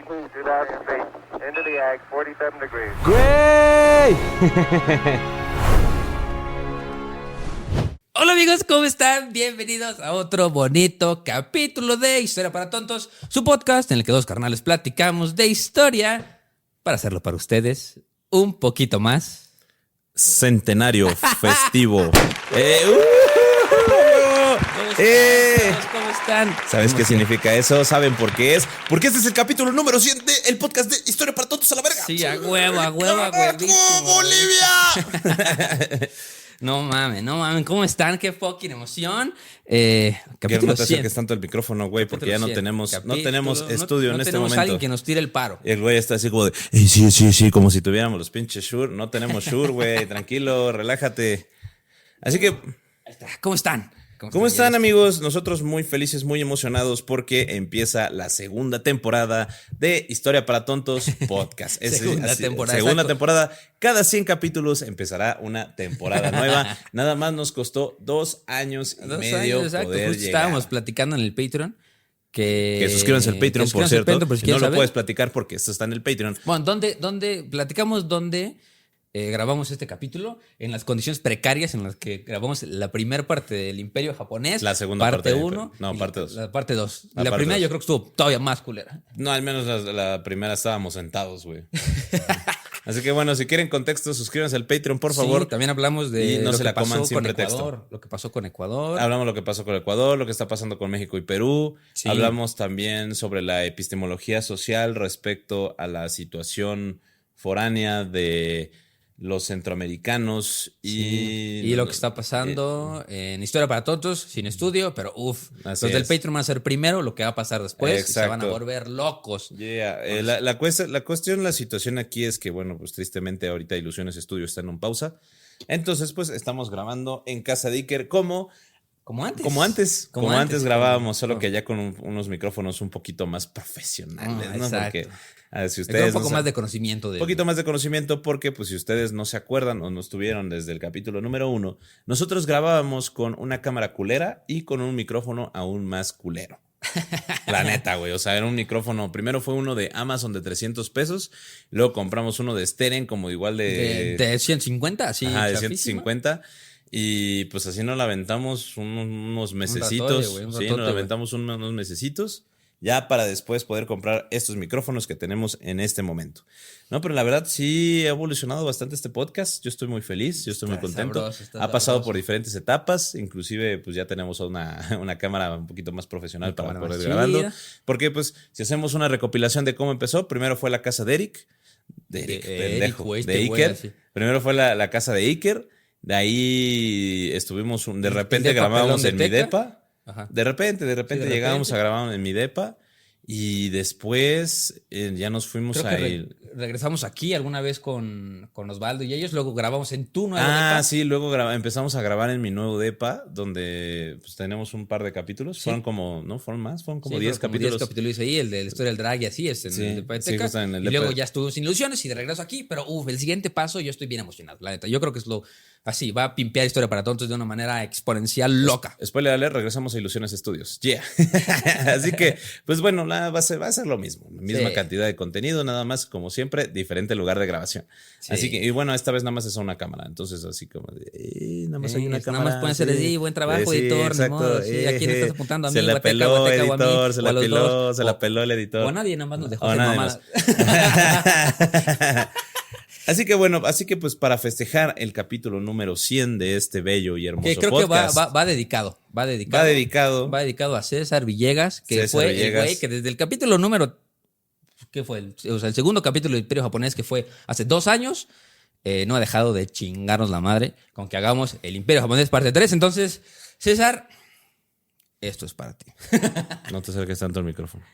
2000 feet. Into the ag, 47 degrees. ¡Güey! Hola amigos, ¿cómo están? Bienvenidos a otro bonito capítulo de Historia para Tontos, su podcast en el que dos carnales platicamos de historia para hacerlo para ustedes un poquito más Centenario festivo. ¿Cómo están? ¿Sabes qué significa eso? ¿Saben por qué es? Porque este es el capítulo número 100 del podcast de Historia para Tontos a la verga. Sí, a huevo, huevísimo. ¡Bolivia! No mames, ¿cómo están? Qué fucking emoción. Que Capítulo no te 100. acerques tanto el micrófono, güey, porque ya no tenemos estudio en este tenemos momento. alguien que nos tire el paro. Y el güey está así como de, sí, como si tuviéramos los pinches Shure. No tenemos Shure, güey, tranquilo, relájate. Así que, Ahí está. ¿Cómo están? ¿cómo están, amigos? Nosotros muy felices, muy emocionados porque empieza la segunda temporada de Historia para Tontos Podcast. Segunda Segunda temporada. Cada 100 capítulos empezará una temporada nueva. Nada más nos costó 2 años y medio exacto. poder Justo llegar. Estábamos platicando en el Patreon que suscríbanse al Patreon, por cierto. Por si No quieren lo saber. puedes platicar porque esto está en el Patreon. Bueno, ¿dónde platicamos dónde grabamos este capítulo? En las condiciones precarias en las que grabamos la primera parte del Imperio Japonés. La segunda parte del 1. Imperio. No, parte 2. La parte 2. La La parte primera 2. yo creo que estuvo todavía más culera. No, al menos la primera estábamos sentados, güey. Así que bueno, si quieren contexto, suscríbanse al Patreon, por favor. Sí, también hablamos de Y no lo se que la coman pasó sin con pretexto. Ecuador. Lo que pasó con Ecuador. Hablamos lo que pasó con Ecuador, lo que está pasando con México y Perú. Sí. Hablamos también sobre la epistemología social respecto a la situación foránea de los centroamericanos y lo que está pasando en Historia para Tontos, sin estudio, pero los Así del es. Patreon van a ser primero, lo que va a pasar después, y se van a Exacto. volver locos. Yeah. La situación aquí es que, bueno, pues tristemente ahorita Ilusiones Estudio está en un pausa. Entonces, pues estamos grabando en casa de Iker como antes grabábamos, solo que ya con unos micrófonos un poquito más profesionales, ¿no? Exacto. Porque si Me queda ustedes un poco no más de conocimiento. un poquito más de conocimiento, porque pues si ustedes no se acuerdan o no estuvieron desde el capítulo número 1, nosotros grabábamos con una cámara culera y con un micrófono aún más culero. La neta, güey. O sea, era un micrófono. Primero fue uno de Amazon de 300 pesos. Luego compramos uno de Steren, como igual de 150, así. Ajá, de chafísima. 150. Y pues así nos la aventamos unos mesecitos. ratote, güey, un Sí, ratote, nos la aventamos unos mesecitos. Ya para después poder comprar estos micrófonos que tenemos en este momento. No, pero la verdad sí ha evolucionado bastante este podcast. Yo estoy muy feliz, yo estoy muy contento. Ha pasado por diferentes etapas. Inclusive pues ya tenemos una cámara un poquito más profesional para poder grabando. Porque pues si hacemos una recopilación de cómo empezó, primero fue la casa de Eric. De Iker. Primero fue la casa de Iker. De ahí estuvimos, de repente grabábamos en mi depa. Ajá. De repente llegábamos a grabar en mi depa. Y después ya nos fuimos Creo a que ir. regresamos aquí alguna vez con Osvaldo y ellos, luego grabamos en tu nuevo depa. Sí, luego empezamos a grabar en mi nuevo depa, donde pues tenemos un par de capítulos. Sí. Fueron como, ¿no? Fueron más, fueron como Sí, 10 fueron capítulos. 10 capítulos ahí, el de la historia del drag y así es, en Sí, el depa de sí, Teca. justo en el Y depa luego de- ya estuvo sin ilusiones y de regreso aquí, pero el siguiente paso yo estoy bien emocionado, la neta. Yo creo que es así, va a pimpear Historia para Tontos de una manera exponencial loca. Spoiler alert, regresamos a Ilusiones Estudios. Yeah. Así que, pues bueno, va a ser lo mismo. La misma Sí. cantidad de contenido, nada más, como siempre, diferente lugar de grabación. Sí. Así que, y bueno, esta vez nada más es una cámara. Entonces, así como de, nada más hay una cámara. Nada más pueden ser así, buen trabajo, editor, ni modo, sí, ¿a quién estás apuntando? ¿A mí, Se la Guateca, peló, Guateca, o a mí, editor, se o la a los peló, dos? se la peló el editor. O a nadie, nada más nos dejó O a hacer nadie mamadas. Así que bueno, pues para festejar el capítulo número 100 de este bello y hermoso Que creo podcast. que va dedicado. Va dedicado a César Villegas, que César fue Villegas. el güey que desde el capítulo número. ¿Qué fue? El segundo capítulo del Imperio Japonés, que fue hace 2 años, no ha dejado de chingarnos la madre con que hagamos el Imperio Japonés parte 3. Entonces, César, esto es para ti. No te acerques tanto al micrófono.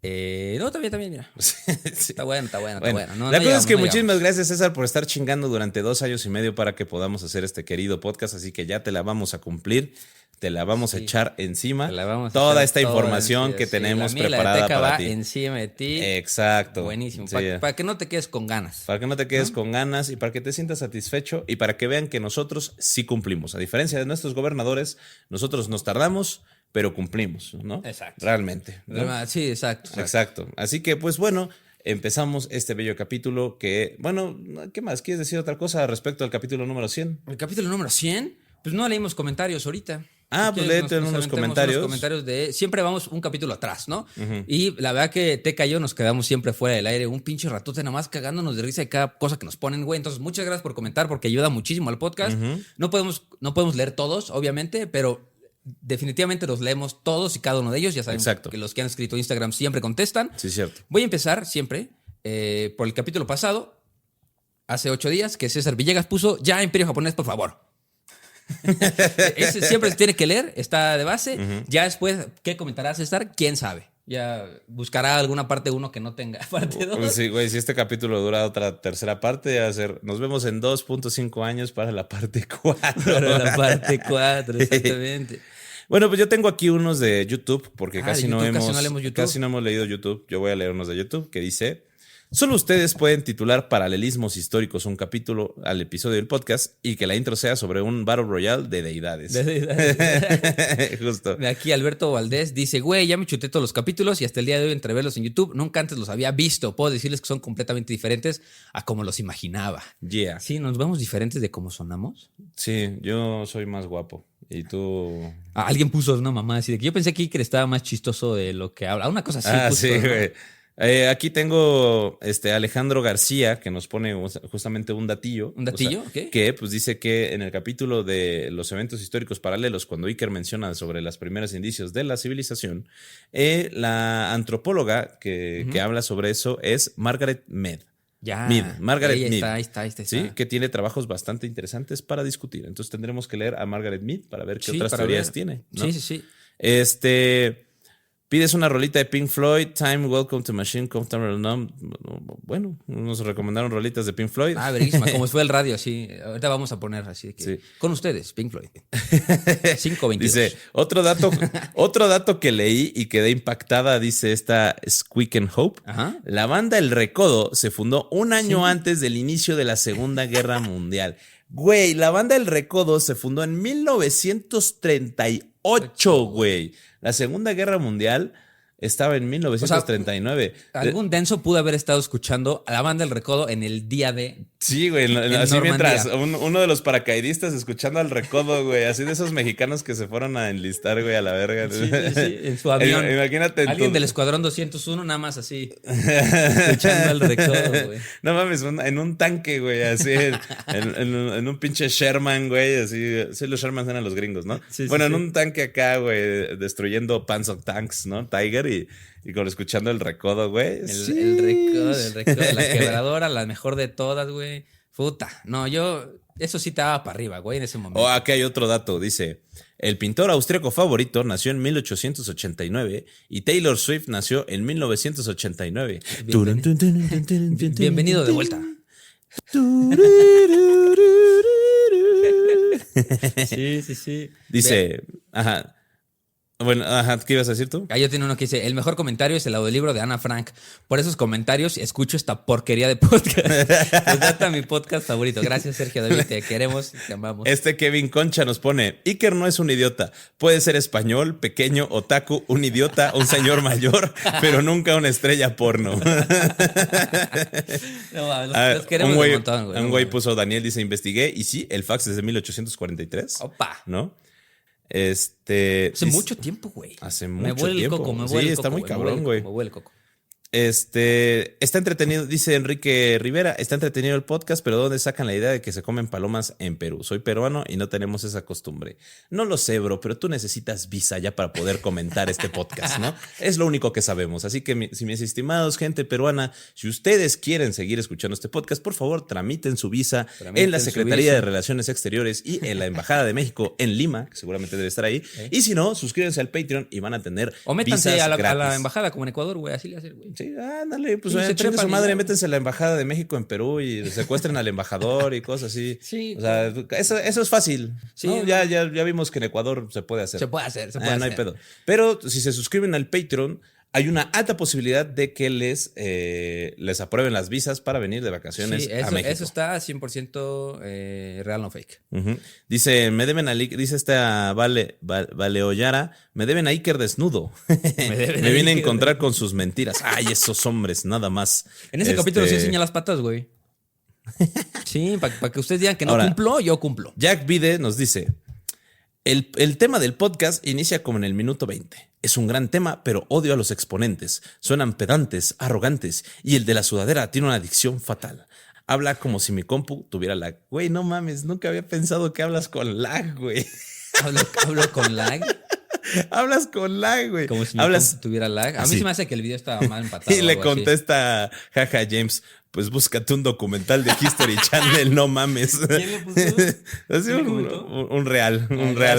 No, también, mira. Sí. Está bueno. No, la cosa llegamos, es que no muchísimas gracias, César, por estar chingando durante 2 años y medio para que podamos hacer este querido podcast. Así que ya te la vamos a cumplir, te la vamos a echar encima. Te la vamos a toda echar esta toda información encima, que sí. tenemos La mía, preparada la Teca para va ti. encima de ti. Exacto. Buenísimo. Sí. Para que no te quedes con ganas. Para que no te quedes con ganas y para que te sientas satisfecho y para que vean que nosotros sí cumplimos. A diferencia de nuestros gobernadores, nosotros nos tardamos, pero cumplimos, ¿no? Exacto. Realmente, ¿no? Sí, exacto. Exacto. Así que, pues bueno, empezamos este bello capítulo que, bueno, ¿qué más? ¿Quieres decir otra cosa respecto al capítulo número 100? El capítulo número 100, pues no leímos comentarios ahorita. Ah, pues léete unos aventamos comentarios. Unos comentarios de... Siempre vamos un capítulo atrás, ¿no? Y la verdad que Teca y yo nos quedamos siempre fuera del aire, un pinche ratote nada más cagándonos de risa de cada cosa que nos ponen, güey. Entonces, muchas gracias por comentar porque ayuda muchísimo al podcast. No podemos leer todos, obviamente, pero definitivamente los leemos todos y cada uno de ellos. Ya saben que los que han escrito Instagram siempre contestan. Sí, cierto. Voy a empezar siempre por el capítulo pasado, hace 8 días, que César Villegas puso, ya Imperio Japonés, por favor. Ese siempre se tiene que leer, está de base. Ya después, ¿qué comentará César? ¿Quién sabe? Ya buscará alguna parte 1 que no tenga parte 2. Sí, güey, si este capítulo dura otra tercera parte, va a ser, nos vemos en 2.5 años para la parte 4. Para la parte 4, exactamente. Bueno, pues yo tengo aquí unos de YouTube, porque casi no hemos leído YouTube. Yo voy a leer unos de YouTube que dice... Solo ustedes pueden titular Paralelismos Históricos un capítulo al episodio del podcast y que la intro sea sobre un Battle Royale de deidades. Justo. De aquí Alberto Valdés dice, güey, ya me chuté todos los capítulos y hasta el día de hoy entre verlos en YouTube, nunca antes los había visto. Puedo decirles que son completamente diferentes a como los imaginaba. Yeah. Sí, nos vemos diferentes de cómo sonamos. Sí, yo soy más guapo. Y tú... Alguien puso una mamá así de que yo pensé que Iker estaba más chistoso de lo que habla. Una cosa así. Sí, güey. Aquí tengo Alejandro García que nos pone justamente un datillo. ¿Un datillo? ¿Qué? Que pues dice que en el capítulo de los eventos históricos paralelos, cuando Iker menciona sobre los primeros indicios de la civilización, la antropóloga que habla sobre eso es Margaret Mead. Margaret Mead. Ahí está. Sí, que tiene trabajos bastante interesantes para discutir. Entonces tendremos que leer a Margaret Mead para ver qué otras teorías tiene, ¿no? Sí. Pides una rolita de Pink Floyd, Time, Welcome to Machine, Comfortable Numb. Bueno, nos recomendaron rolitas de Pink Floyd. Verguísima, como fue el radio, sí. Ahorita vamos a poner así de que... Sí. Con ustedes, Pink Floyd. 5:22. Dice, otro dato que leí y quedé impactada, dice esta Squeak and Hope. Ajá. La banda El Recodo se fundó un año antes del inicio de la Segunda Guerra Mundial. Güey, la banda El Recodo se fundó en 1938, güey. La Segunda Guerra Mundial estaba en 1939. O sea, algún denso pudo haber estado escuchando a la banda El Recodo en el día de... Sí, güey, así mientras uno de los paracaidistas escuchando al Recodo, güey, así de esos mexicanos que se fueron a enlistar, güey, a la verga. Sí, en su avión. Imagínate. Alguien del Escuadrón 201 nada más así, escuchando al Recodo, güey. No mames, en un tanque, güey, así, en un pinche Sherman, güey, así. Sí, los Shermans eran los gringos, ¿no? Sí, en un tanque acá, güey, destruyendo Panzer Tanks, ¿no? Tiger y escuchando el Recodo, güey. El Recodo, la quebradora, la mejor de todas, güey. Puta, no, eso sí te daba para arriba, güey, en ese momento. Aquí hay otro dato, dice, el pintor austríaco favorito nació en 1889 y Taylor Swift nació en 1989. Bienvenido de vuelta. Sí. Dice, ajá. Bueno, ¿qué ibas a decir tú? Yo tengo uno que dice, el mejor comentario es el audiolibro de Ana Frank. Por esos comentarios escucho esta porquería de podcast. Se trata mi podcast favorito. Gracias, Sergio David. Te queremos y te amamos. Kevin Concha nos pone, Iker no es un idiota. Puede ser español, pequeño, otaku, un idiota, un señor mayor, pero nunca una estrella porno. Los queremos un montón, güey. Un güey puso, Daniel dice, investigué. Y sí, el fax es de 1843. Opa. ¿No? Hace mucho tiempo, güey. Hace mucho tiempo. Me huele el coco, Sí, está muy cabrón, güey. Me huele el coco. Está entretenido, dice Enrique Rivera, está entretenido el podcast, pero ¿dónde sacan la idea de que se comen palomas en Perú? Soy peruano y no tenemos esa costumbre. No lo sé, bro, pero tú necesitas visa ya para poder comentar este podcast, ¿no? Es lo único que sabemos. Así que, mis estimados, gente peruana, si ustedes quieren seguir escuchando este podcast, por favor, tramiten su visa en la Secretaría de Relaciones Exteriores y en la Embajada de México en Lima, que seguramente debe estar ahí. Y si no, suscríbanse al Patreon y van a tener o métanse visas a la gratis. embajada como en Ecuador, güey, así le hacen, güey. Sí, ándale, pues chingue su madre, métanse a la embajada de México en Perú y secuestren al embajador y cosas así. Sí. O sea, eso es fácil. Sí, ¿no? Ya vimos que en Ecuador se puede hacer. Se puede hacer. No hay pedo. Pero si se suscriben al Patreon, hay una alta posibilidad de que les aprueben las visas para venir de vacaciones Sí, a México. eso está 100% real, no fake. Ujú. Dice, dice esta Vale Ollara, me deben a Iker desnudo. Me vine a encontrar con sus mentiras. Ay, esos hombres, nada más. En ese capítulo sí enseña las patas, güey. Sí, para que ustedes digan que no Ahora, cumplo, yo cumplo. Jack Vide nos dice, el tema del podcast inicia como en el minuto 20. Es un gran tema, pero odio a los exponentes. Suenan pedantes, arrogantes, y el de la sudadera tiene una adicción fatal. Habla como si mi compu tuviera lag. Güey, no mames, nunca había pensado que hablas con lag, güey. Hablo con lag. Hablas con lag, güey. Como si mi compu tuviera lag. A mí sí me hace que el video estaba mal empatado. Y le contesta, jaja, James, pues búscate un documental de History Channel, no mames. ¿Quién le puso? Así un real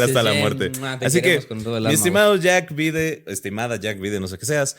hasta la muerte. Así que, mi estimado Jack Vide, estimada Jack Vide, no sé qué seas,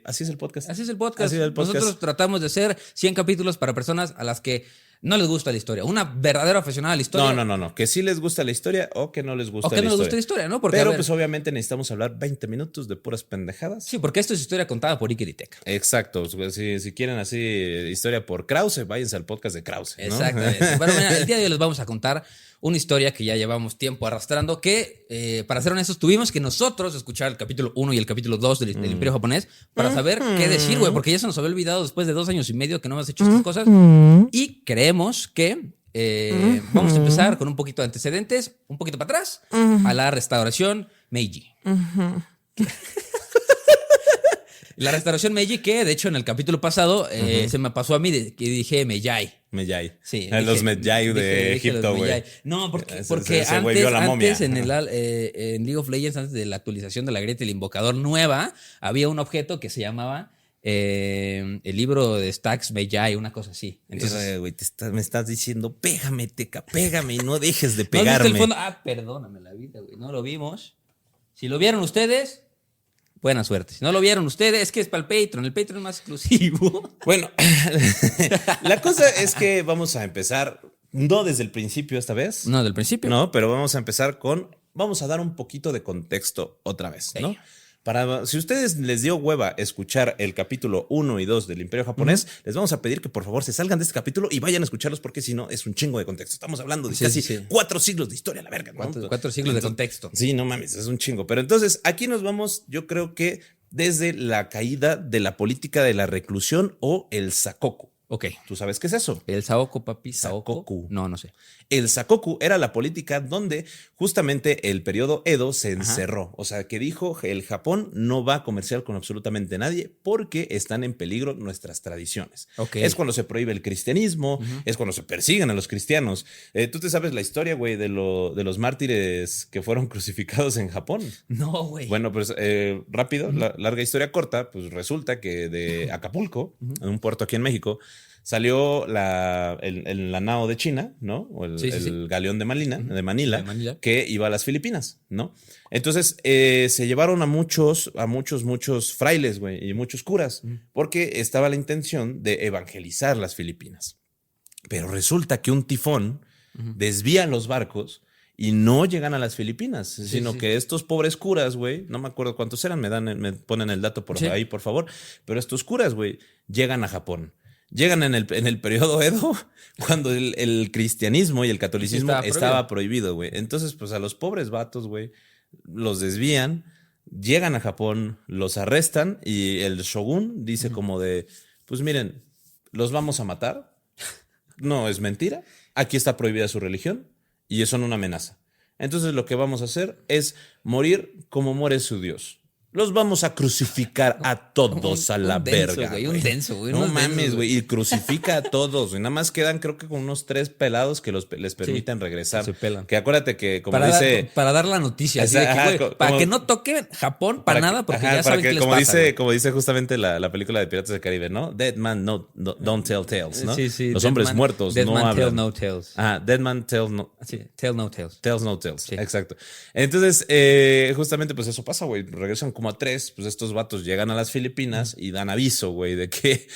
así es el podcast. Así es el podcast. Así es el podcast. Nosotros tratamos de hacer 100 capítulos para personas a las que no les gusta la historia. Una verdadera aficionada a la historia. No. Que sí les gusta la historia o que no les gusta la historia. O que no les gusta la historia, ¿no? Porque, pero pues obviamente necesitamos hablar 20 minutos de puras pendejadas. Sí, porque esto es historia contada por Iker y Teca. Exacto. Si quieren así historia por Krause, váyanse al podcast de Krause, ¿no? Exactamente. Bueno, mira, el día de hoy les vamos a contar una historia que ya llevamos tiempo arrastrando, que, para ser honestos, tuvimos que nosotros escuchar el capítulo 1 y el capítulo 2 del Imperio Japonés para saber qué decir, güey, porque ya se nos había olvidado después de 2 años y medio que no hemos hecho estas cosas. Y creemos que vamos a empezar con un poquito de antecedentes, un poquito para atrás, a la restauración Meiji. La restauración Meiji, que de hecho en el capítulo pasado se me pasó a mí que dije Meiji. Meiji. Sí, los Meiji de Egipto, güey. No, porque momia. antes en League of Legends, antes de la actualización de la grieta del invocador nueva, había un objeto que se llamaba el libro de Stacks Meiji, una cosa así. Entonces, güey, me estás diciendo, pégame, Teca, pégame y no dejes de ¿No viste pegarme. el fondo? Perdóname la vida, güey. No lo vimos. Si lo vieron ustedes, buena suerte. Si no lo vieron ustedes, es que es para el Patreon es más exclusivo. Bueno, la cosa es que vamos a empezar, no desde el principio esta vez. No, del principio. No, pero vamos a empezar vamos a dar un poquito de contexto otra vez, ¿no? Sí. Si ustedes les dio hueva escuchar el capítulo 1 y 2 del Imperio Japonés, les vamos a pedir que por favor se salgan de este capítulo y vayan a escucharlos porque si no es un chingo de contexto. Estamos hablando de casi 4 siglos de historia, la verga, ¿no? 4 siglos de contexto. Sí, no mames, es un chingo. Pero entonces aquí nos vamos, yo creo que desde la caída de la política de la reclusión o el sakoku. Ok. ¿Tú sabes qué es eso? ¿El Saoko, papi? Sakoku. No sé. El sakoku era la política donde justamente el periodo Edo se encerró. O sea, que dijo el Japón no va a comerciar con absolutamente nadie porque están en peligro nuestras tradiciones. Ok. Es cuando se prohíbe el cristianismo, es cuando se persiguen a los cristianos. ¿Tú te sabes la historia, güey, de los mártires que fueron crucificados en Japón? No, güey. Bueno, pues rápido, larga historia corta, pues resulta que de Acapulco, en un puerto aquí en México, salió la nao de China, ¿no? O el galeón de Manila, que iba a las Filipinas, ¿no? Entonces se llevaron a muchos frailes, güey, y muchos curas, porque estaba la intención de evangelizar las Filipinas. Pero resulta que un tifón desvía los barcos y no llegan a las Filipinas, sino que estos pobres curas, güey, no me acuerdo cuántos eran, me ponen el dato por ahí, por favor, pero estos curas, güey, llegan a Japón. Llegan en el periodo Edo, cuando el cristianismo y el catolicismo estaba prohibido, güey. Entonces, pues a los pobres vatos, güey, los desvían, llegan a Japón, los arrestan y el shogun dice como de, pues miren, los vamos a matar. No, es mentira. Aquí está prohibida su religión y son una amenaza. Entonces lo que vamos a hacer es morir como muere su Dios. Los vamos a crucificar a todos a la verga. Güey, un denso, güey. No mames, güey. Y crucifica a todos, güey. Nada más quedan, creo que con unos 3 pelados que les permiten regresar. Se pelan. Que acuérdate que, como para dar la noticia. Así de que, güey, para que no toque Japón para nada, porque ya saben que les pasa. Como dice justamente la película de Piratas del Caribe, ¿no? Dead man don't tell tales, ¿no? Sí. Los hombres muertos no hablan. Tell no tales. Dead man tell no... Sí, tell no tales. Tells no tales, sí. Exacto. Entonces, justamente pues eso pasa, güey. Regresan como a 3, pues estos vatos llegan a las Filipinas y dan aviso, güey, de que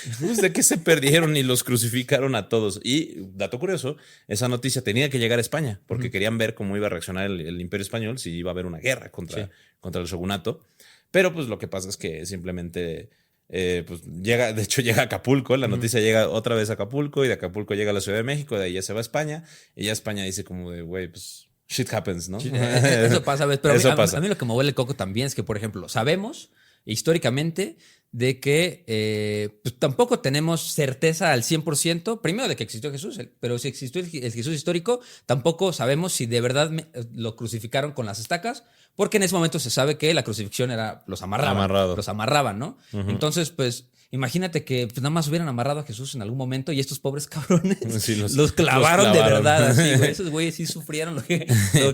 se perdieron y los crucificaron a todos. Y, dato curioso, esa noticia tenía que llegar a España porque querían ver cómo iba a reaccionar el Imperio Español, si iba a haber una guerra contra el shogunato. Pero pues lo que pasa es que simplemente pues llega, de hecho llega a Acapulco, la noticia llega otra vez a Acapulco y de Acapulco llega a la Ciudad de México, de ahí ya se va a España y ya España dice como de, güey, pues shit happens, ¿no? Eso pasa, ¿ves? Pero Eso a pasa. mí lo que me huele el coco también es que, por ejemplo, sabemos históricamente de que pues tampoco tenemos certeza al 100%, primero de que existió Jesús, pero si existió el Jesús histórico, tampoco sabemos si de verdad lo crucificaron con las estacas, porque en ese momento se sabe que la crucifixión era, los amarraban, ¿no? Entonces, pues, imagínate que pues, nada más hubieran amarrado a Jesús en algún momento y estos pobres cabrones Sí, los clavaron de verdad, así, güey. Esos güeyes sí sufrieron lo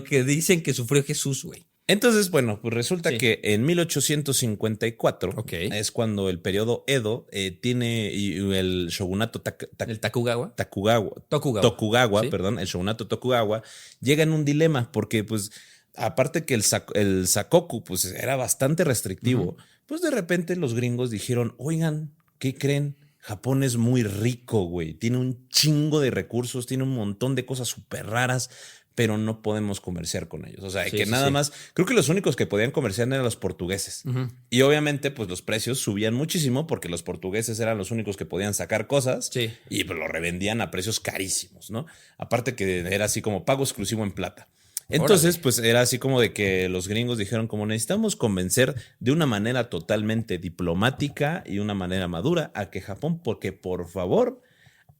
que dicen que sufrió Jesús, güey. Entonces, bueno, pues resulta que en 1854 es cuando el periodo Edo tiene y el shogunato el Tokugawa, ¿sí? Perdón, el shogunato Tokugawa llega en un dilema porque pues aparte que el sakoku pues era bastante restrictivo, pues de repente los gringos dijeron, oigan, ¿qué creen? Japón es muy rico, güey, tiene un chingo de recursos, tiene un montón de cosas súper raras, pero no podemos comerciar con ellos. O sea, nada más, creo que los únicos que podían comerciar eran los portugueses. Y obviamente, pues los precios subían muchísimo porque los portugueses eran los únicos que podían sacar cosas y pues lo revendían a precios carísimos, ¿no? Aparte que era así como pago exclusivo en plata. Entonces, pues era así como de que los gringos dijeron como necesitamos convencer de una manera totalmente diplomática y una manera madura a que Japón, porque por favor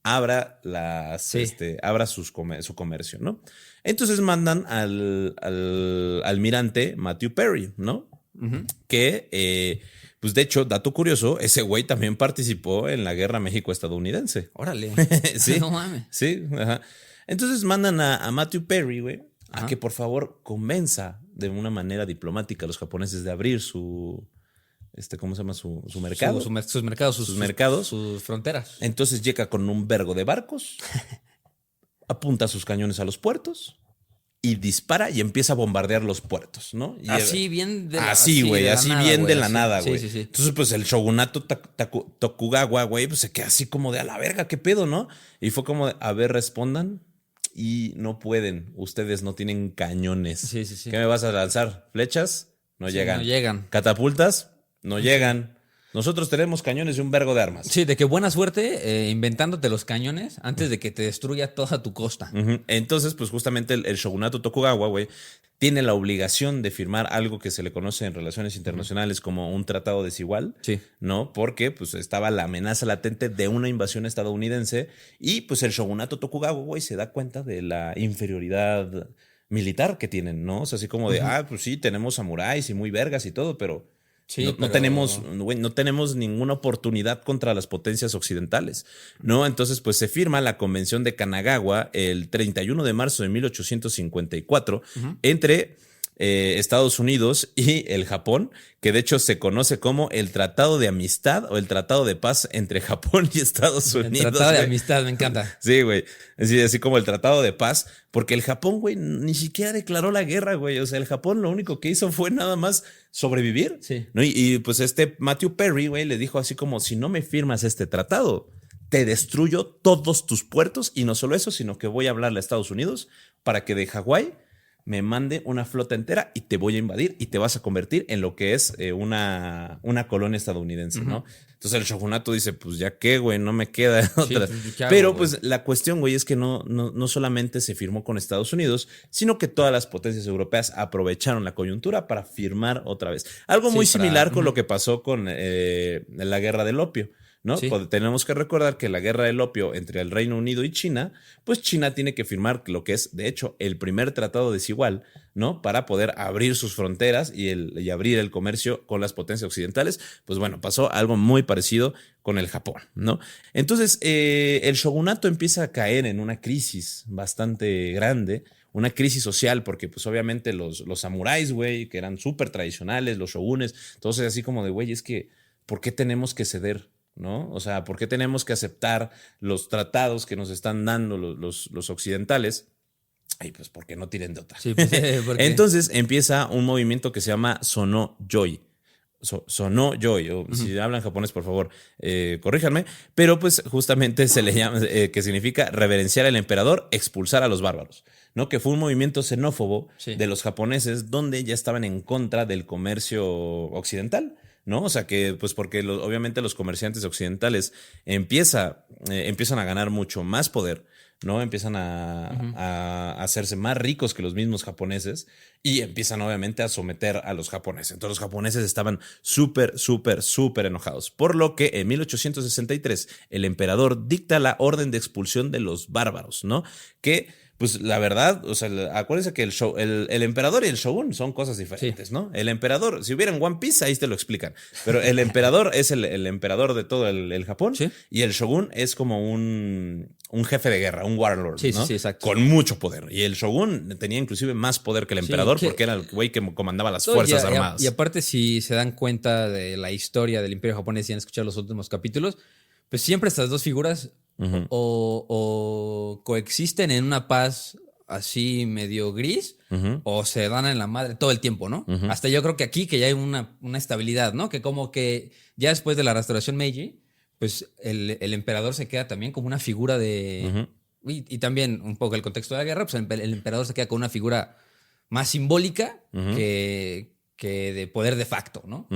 abra su comercio, ¿no? Entonces mandan al almirante Matthew Perry, ¿no? Que, pues de hecho, dato curioso, ese güey también participó en la Guerra México-estadounidense. Órale. Sí. No mames. Sí, ajá. Entonces mandan a Matthew Perry, güey, a que por favor convenza de una manera diplomática a los japoneses de abrir su... ¿cómo se llama? Su mercado. Sus mercados. Sus fronteras. Entonces llega con un vergo de barcos, apunta sus cañones a los puertos y dispara y empieza a bombardear los puertos, ¿no? Y así bien de la así, güey, así bien de la nada, güey. Sí. Entonces, pues el shogunato Tokugawa, güey, pues se queda así como de a la verga, ¿qué pedo, no? Y fue como de, a ver, respondan. Y no pueden, ustedes no tienen cañones. Sí. ¿Qué me vas a lanzar? ¿Flechas? No llegan. No llegan. ¿Catapultas? No llegan. Nosotros tenemos cañones y un vergo de armas. Sí, de que buena suerte inventándote los cañones antes de que te destruya toda tu costa. Entonces, pues justamente el shogunato Tokugawa, güey, tiene la obligación de firmar algo que se le conoce en relaciones internacionales como un tratado desigual, ¿no? Porque pues estaba la amenaza latente de una invasión estadounidense y pues el shogunato Tokugawa, güey, se da cuenta de la inferioridad militar que tienen, ¿no? O sea, así como de, pues sí, tenemos samuráis y muy vergas y todo, pero... No tenemos ninguna oportunidad contra las potencias occidentales, ¿no? Entonces, pues se firma la Convención de Kanagawa el 31 de marzo de 1854 entre Estados Unidos y el Japón, que de hecho se conoce como el Tratado de Amistad o el Tratado de Paz entre Japón y Estados Unidos. El Tratado de Amistad, me encanta. Sí, güey. Así como el Tratado de Paz, porque el Japón, güey, ni siquiera declaró la guerra, güey. O sea, el Japón lo único que hizo fue nada más sobrevivir. Sí. ¿No? Y pues Matthew Perry, güey, le dijo así como, si no me firmas este tratado, te destruyo todos tus puertos y no solo eso, sino que voy a hablarle a Estados Unidos para que de Hawái me mande una flota entera y te voy a invadir y te vas a convertir en lo que es una colonia estadounidense, ¿no? Entonces el shogunato dice, pues ya qué, güey, no me queda otra. Pero pues la cuestión, güey, es que no solamente se firmó con Estados Unidos, sino que todas las potencias europeas aprovecharon la coyuntura para firmar otra vez. Algo muy similar con lo que pasó con la guerra del opio, ¿no? Sí. Tenemos que recordar que la guerra del opio entre el Reino Unido y China, pues China tiene que firmar lo que es, de hecho, el primer tratado desigual, ¿no? Para poder abrir sus fronteras y abrir el comercio con las potencias occidentales. Pues bueno, pasó algo muy parecido con el Japón, ¿no? Entonces, el shogunato empieza a caer en una crisis bastante grande, una crisis social, porque pues obviamente los samuráis, güey, que eran súper tradicionales, los shogunes, entonces así como de, güey, es que, ¿por qué tenemos que ceder? ¿No? O sea, ¿por qué tenemos que aceptar los tratados que nos están dando los occidentales? Ay, pues porque no tienen de otra. Sí, pues, entonces empieza un movimiento que se llama Sono-Yoi. Sono-Yoi, o si hablan japonés, por favor, corríjanme. Pero pues justamente se le llama, que significa reverenciar al emperador, expulsar a los bárbaros, ¿no? Que fue un movimiento xenófobo Sí. de los japoneses donde ya estaban en contra del comercio occidental, ¿no? O sea que, pues porque obviamente los comerciantes occidentales empiezan a ganar mucho más poder, ¿no? Empiezan a hacerse más ricos que los mismos japoneses y empiezan obviamente a someter a los japoneses. Entonces los japoneses estaban súper enojados. Por lo que en 1863 el emperador dicta la orden de expulsión de los bárbaros, ¿no? Que pues la verdad, o sea, acuérdense que el emperador y el shogun son cosas diferentes, ¿no? El emperador, si hubiera en One Piece, ahí te lo explican. Pero el emperador es el emperador de todo el Japón. Sí. Y el shogun es como un jefe de guerra, un warlord, Sí, ¿no? sí, exacto. Con mucho poder. Y el shogun tenía inclusive más poder que el emperador porque era el güey que comandaba las fuerzas armadas. Y aparte, si se dan cuenta de la historia del Imperio japonés y han escuchado los últimos capítulos, pues siempre estas dos figuras o coexisten en una paz así medio gris o se dan en la madre todo el tiempo, ¿no? Hasta yo creo que aquí que ya hay una estabilidad, ¿no? Que como que ya después de la restauración Meiji, pues el emperador se queda también como una figura de... Y también un poco el contexto de la guerra, pues el emperador se queda con una figura más simbólica que de poder de facto, ¿no?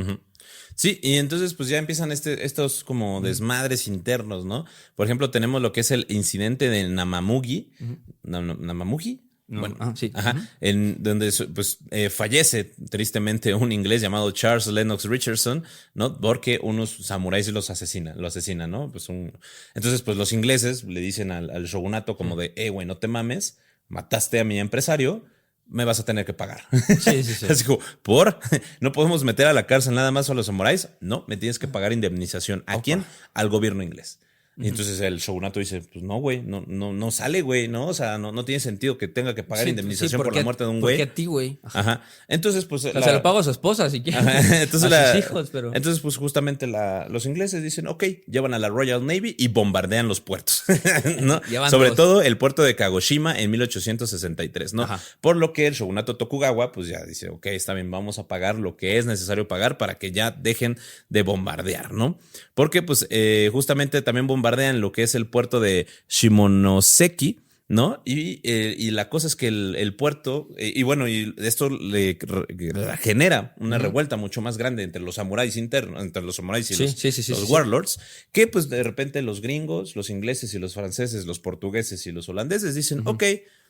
Sí, y entonces pues ya empiezan estos como desmadres internos, ¿no? Por ejemplo, tenemos lo que es el incidente de Namamugi. ¿Namamugi? No, Bueno, sí. en donde pues fallece tristemente un inglés llamado Charles Lennox Richardson, ¿no? Porque unos samuráis lo asesinan, ¿no? Pues entonces pues los ingleses le dicen al shogunato como de, güey, no te mames, mataste a mi empresario, me vas a tener que pagar. Sí. Así como, ¿no podemos meter a la cárcel nada más a los samuráis? No, me tienes que pagar indemnización. ¿A quién? Al gobierno inglés. Y entonces el shogunato dice, pues no, güey, no sale, güey, ¿no? O sea, no tiene sentido que tenga que pagar indemnización por la muerte de un güey. ¿Por qué a ti, güey? Ajá. Entonces, pues... O sea, se lo pago a su esposa si quiere. Entonces, a sus hijos, pero... Entonces, pues justamente los ingleses dicen, ok, llevan a la Royal Navy y bombardean los puertos, ¿no? Sobre todo el puerto de Kagoshima en 1863, ¿no? Ajá. Por lo que el shogunato Tokugawa, pues ya dice, ok, está bien, vamos a pagar lo que es necesario pagar para que ya dejen de bombardear, ¿no? Porque, pues, justamente también bombardean lo que es el puerto de Shimonoseki, ¿no? Y la cosa es que el puerto, y bueno, y esto le genera una revuelta mucho más grande entre los samuráis internos, entre los samuráis y los warlords, que pues de repente los gringos, los ingleses y los franceses, los portugueses y los holandeses dicen, ok,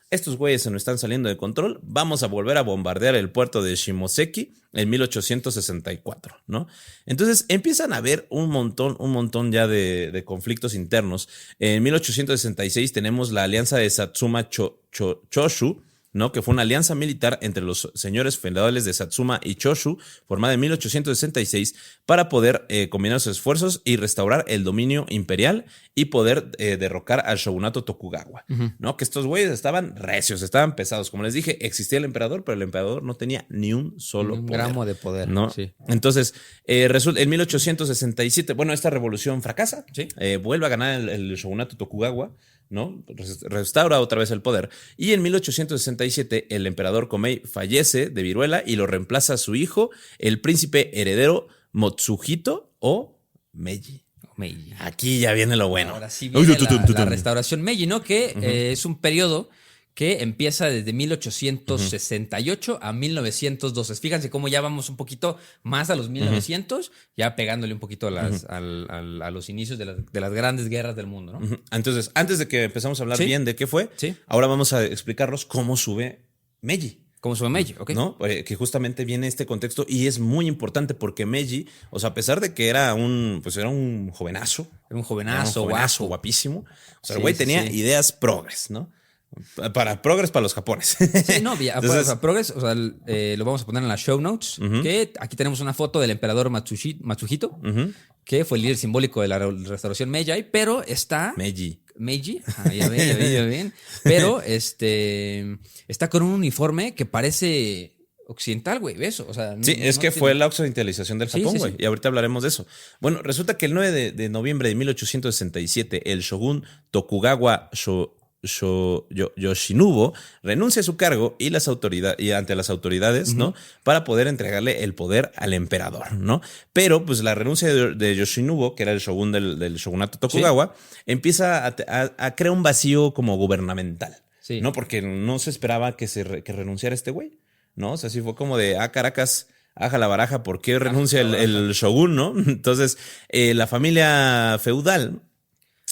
estos güeyes se nos están saliendo de control, vamos a volver a bombardear el puerto de Shimonoseki en 1864, ¿no? Entonces empiezan a haber un montón ya de conflictos internos. En 1866 tenemos la alianza de Satsuma Choshu, ¿no? Que fue una alianza militar entre los señores feudales de Satsuma y Choshu, formada en 1866, para poder combinar sus esfuerzos y restaurar el dominio imperial y poder derrocar al shogunato Tokugawa, ¿no? Que estos güeyes estaban recios, estaban pesados. Como les dije, existía el emperador, pero el emperador no tenía ni un solo un gramo de poder, ¿no? Sí. Entonces, resulta en 1867, bueno, esta revolución fracasa, Sí. Vuelve a ganar el shogunato Tokugawa, ¿no? Restaura otra vez el poder. Y en 1867 el emperador Komei fallece de viruela y lo reemplaza su hijo, el príncipe heredero Motsuhito o Meiji. Meiji. Aquí ya viene lo bueno. Ahora sí viene la restauración Meiji, ¿no? Que es un periodo que empieza desde 1868 a 1912. Fíjense cómo ya vamos un poquito más a los 1900, ya pegándole un poquito a los inicios de las grandes guerras del mundo, ¿no? Entonces, antes de que empezamos a hablar bien de qué fue, ahora vamos a explicarlos cómo sube Meiji. ¿Cómo sube Meiji? Ok. ¿No? Que justamente viene este contexto y es muy importante porque Meiji, o sea, a pesar de que era un jovenazo. Era un jovenazo, guapo. Guapísimo. O sea, el güey tenía ideas progres, ¿no? Para los japoneses. Sí, no, para progres, o sea, lo vamos a poner en las show notes, que aquí tenemos una foto del emperador Matsuhito, que fue el líder simbólico de la restauración Meiji, pero está... Meiji, ya ven. Pero está con un uniforme que parece occidental, güey, ¿ves? O sea, sí, es que fue la occidentalización del Japón, güey. Y ahorita hablaremos de eso. Bueno, resulta que el 9 de noviembre de 1867, el shogun Tokugawa Yoshinobu renuncia a su cargo y ante las autoridades, ¿no? Para poder entregarle el poder al emperador, ¿no? Pero, pues, la renuncia de Yoshinobu, que era el shogun del shogunato Tokugawa, empieza a crear un vacío como gubernamental. Sí. ¿no? Porque no se esperaba que que renunciara este güey, ¿no? O sea, sí fue como de, Caracas, aja la baraja, ¿por qué renuncia el shogun, no? Entonces, la familia feudal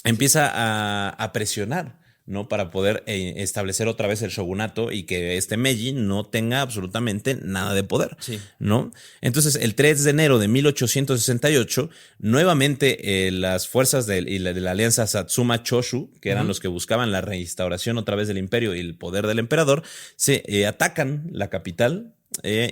empieza a presionar, ¿no? Para poder establecer otra vez el shogunato y que este Meiji no tenga absolutamente nada de poder, Sí. ¿no? Entonces, el 3 de enero de 1868, nuevamente las fuerzas de la alianza Satsuma Choshu, que eran los que buscaban la reinstauración otra vez del imperio y el poder del emperador, se atacan la capital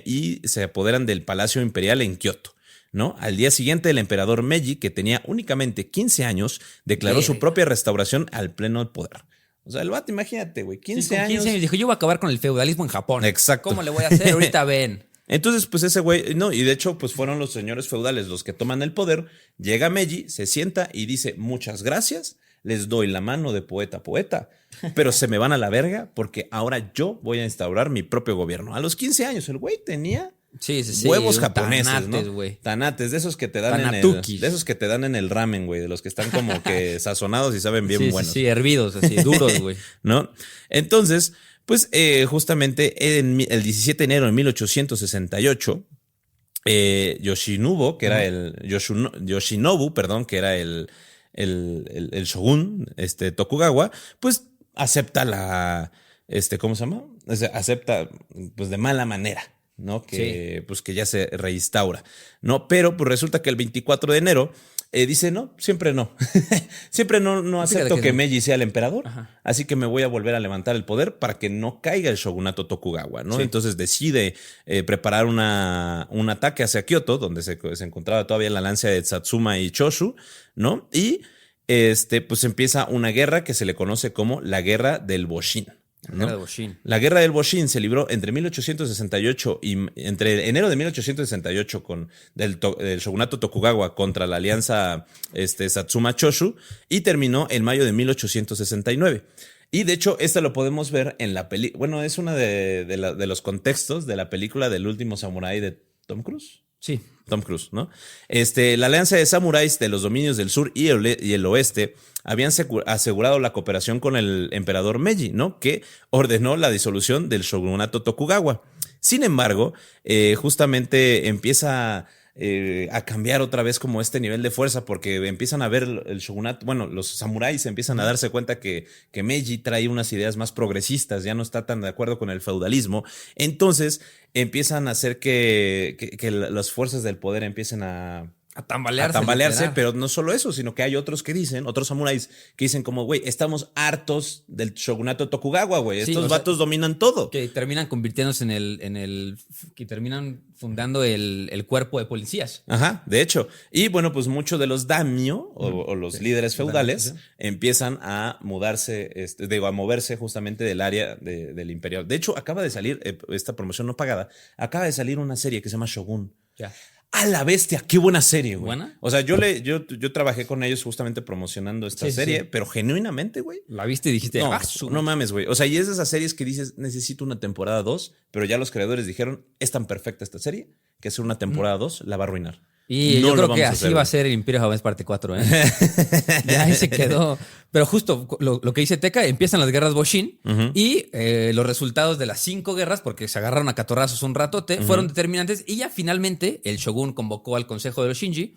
y se apoderan del Palacio Imperial en Kioto, ¿no? Al día siguiente, el emperador Meiji, que tenía únicamente 15 años, declaró su propia restauración al pleno poder. O sea, el vato, imagínate, güey, 15 años. 15 años dijo, yo voy a acabar con el feudalismo en Japón. Exacto. ¿Cómo le voy a hacer? Ahorita ven. Entonces, pues ese güey, no, y de hecho, pues fueron los señores feudales los que toman el poder. Llega Meiji, se sienta y dice, muchas gracias, les doy la mano de poeta a poeta, pero se me van a la verga porque ahora yo voy a instaurar mi propio gobierno. A los 15 años, el güey tenía huevos japoneses, tanates, ¿no? Güey. Tanates, de esos que te dan de esos que te dan en el ramen, güey, de los que están como que sazonados y saben bien buenos. Sí, hervidos, así, duros, güey. ¿No? Entonces, pues justamente el 17 de enero de 1868, Yoshinobu, que era Yoshinobu, perdón, que era el shogun, Tokugawa, pues acepta ¿cómo se llama? O sea, acepta, pues de mala manera, ¿no? Pues que ya se reinstaura, ¿no? Pero pues resulta que el 24 de enero dice, no, siempre no. Siempre no acepto que Meiji sea el emperador. Ajá. Así que me voy a volver a levantar el poder para que no caiga el shogunato Tokugawa, ¿no? Sí. Entonces decide preparar un ataque hacia Kioto, donde se encontraba todavía la alianza de Satsuma y Choshu, ¿no? Y pues empieza una guerra que se le conoce como la Guerra del Boshin. ¿No? La Guerra del Boshin se libró entre 1868 y entre enero de 1868 del shogunato Tokugawa contra la alianza Satsuma Choshu y terminó en mayo de 1869. Y de hecho, lo podemos ver en la película. Bueno, es uno de los contextos de la película del último samurái de Tom Cruise. Sí. Tom Cruise, ¿no? La alianza de samuráis de los dominios del sur y el oeste habían asegurado la cooperación con el emperador Meiji, ¿no? Que ordenó la disolución del shogunato Tokugawa. Sin embargo, justamente empieza a cambiar otra vez como este nivel de fuerza porque empiezan a ver el shogunato, bueno, los samuráis empiezan a darse cuenta que Meiji trae unas ideas más progresistas, ya no está tan de acuerdo con el feudalismo, entonces empiezan a hacer que las fuerzas del poder empiecen a tambalearse, pero no solo eso, sino que hay otros samuráis que dicen como, güey, estamos hartos del shogunato Tokugawa, güey, estos vatos dominan todo. Que terminan convirtiéndose que terminan fundando el cuerpo de policías. Ajá, de hecho. Y bueno, pues muchos de los daimyo o los líderes feudales empiezan a mudarse, a moverse justamente del área del imperio. De hecho, acaba de salir, esta promoción no pagada, acaba de salir una serie que se llama Shogun. Ya. ¡A la bestia! ¡Qué buena serie, güey! ¿Buena? O sea, yo trabajé con ellos justamente promocionando esta serie, pero genuinamente, güey. La viste y dijiste, no mames, güey. O sea, y es de esas series que dices, necesito una temporada 2, pero ya los creadores dijeron, es tan perfecta esta serie que hacer una temporada 2 la va a arruinar. Y yo creo que así va a ser el Imperio Japonés parte 4, ¿eh? Ya ahí se quedó. Pero justo lo que dice Teca, empiezan las guerras Boshin y los resultados de las 5 guerras, porque se agarraron a catorrazos un ratote, fueron determinantes y ya finalmente el shogun convocó al consejo de los Shinji,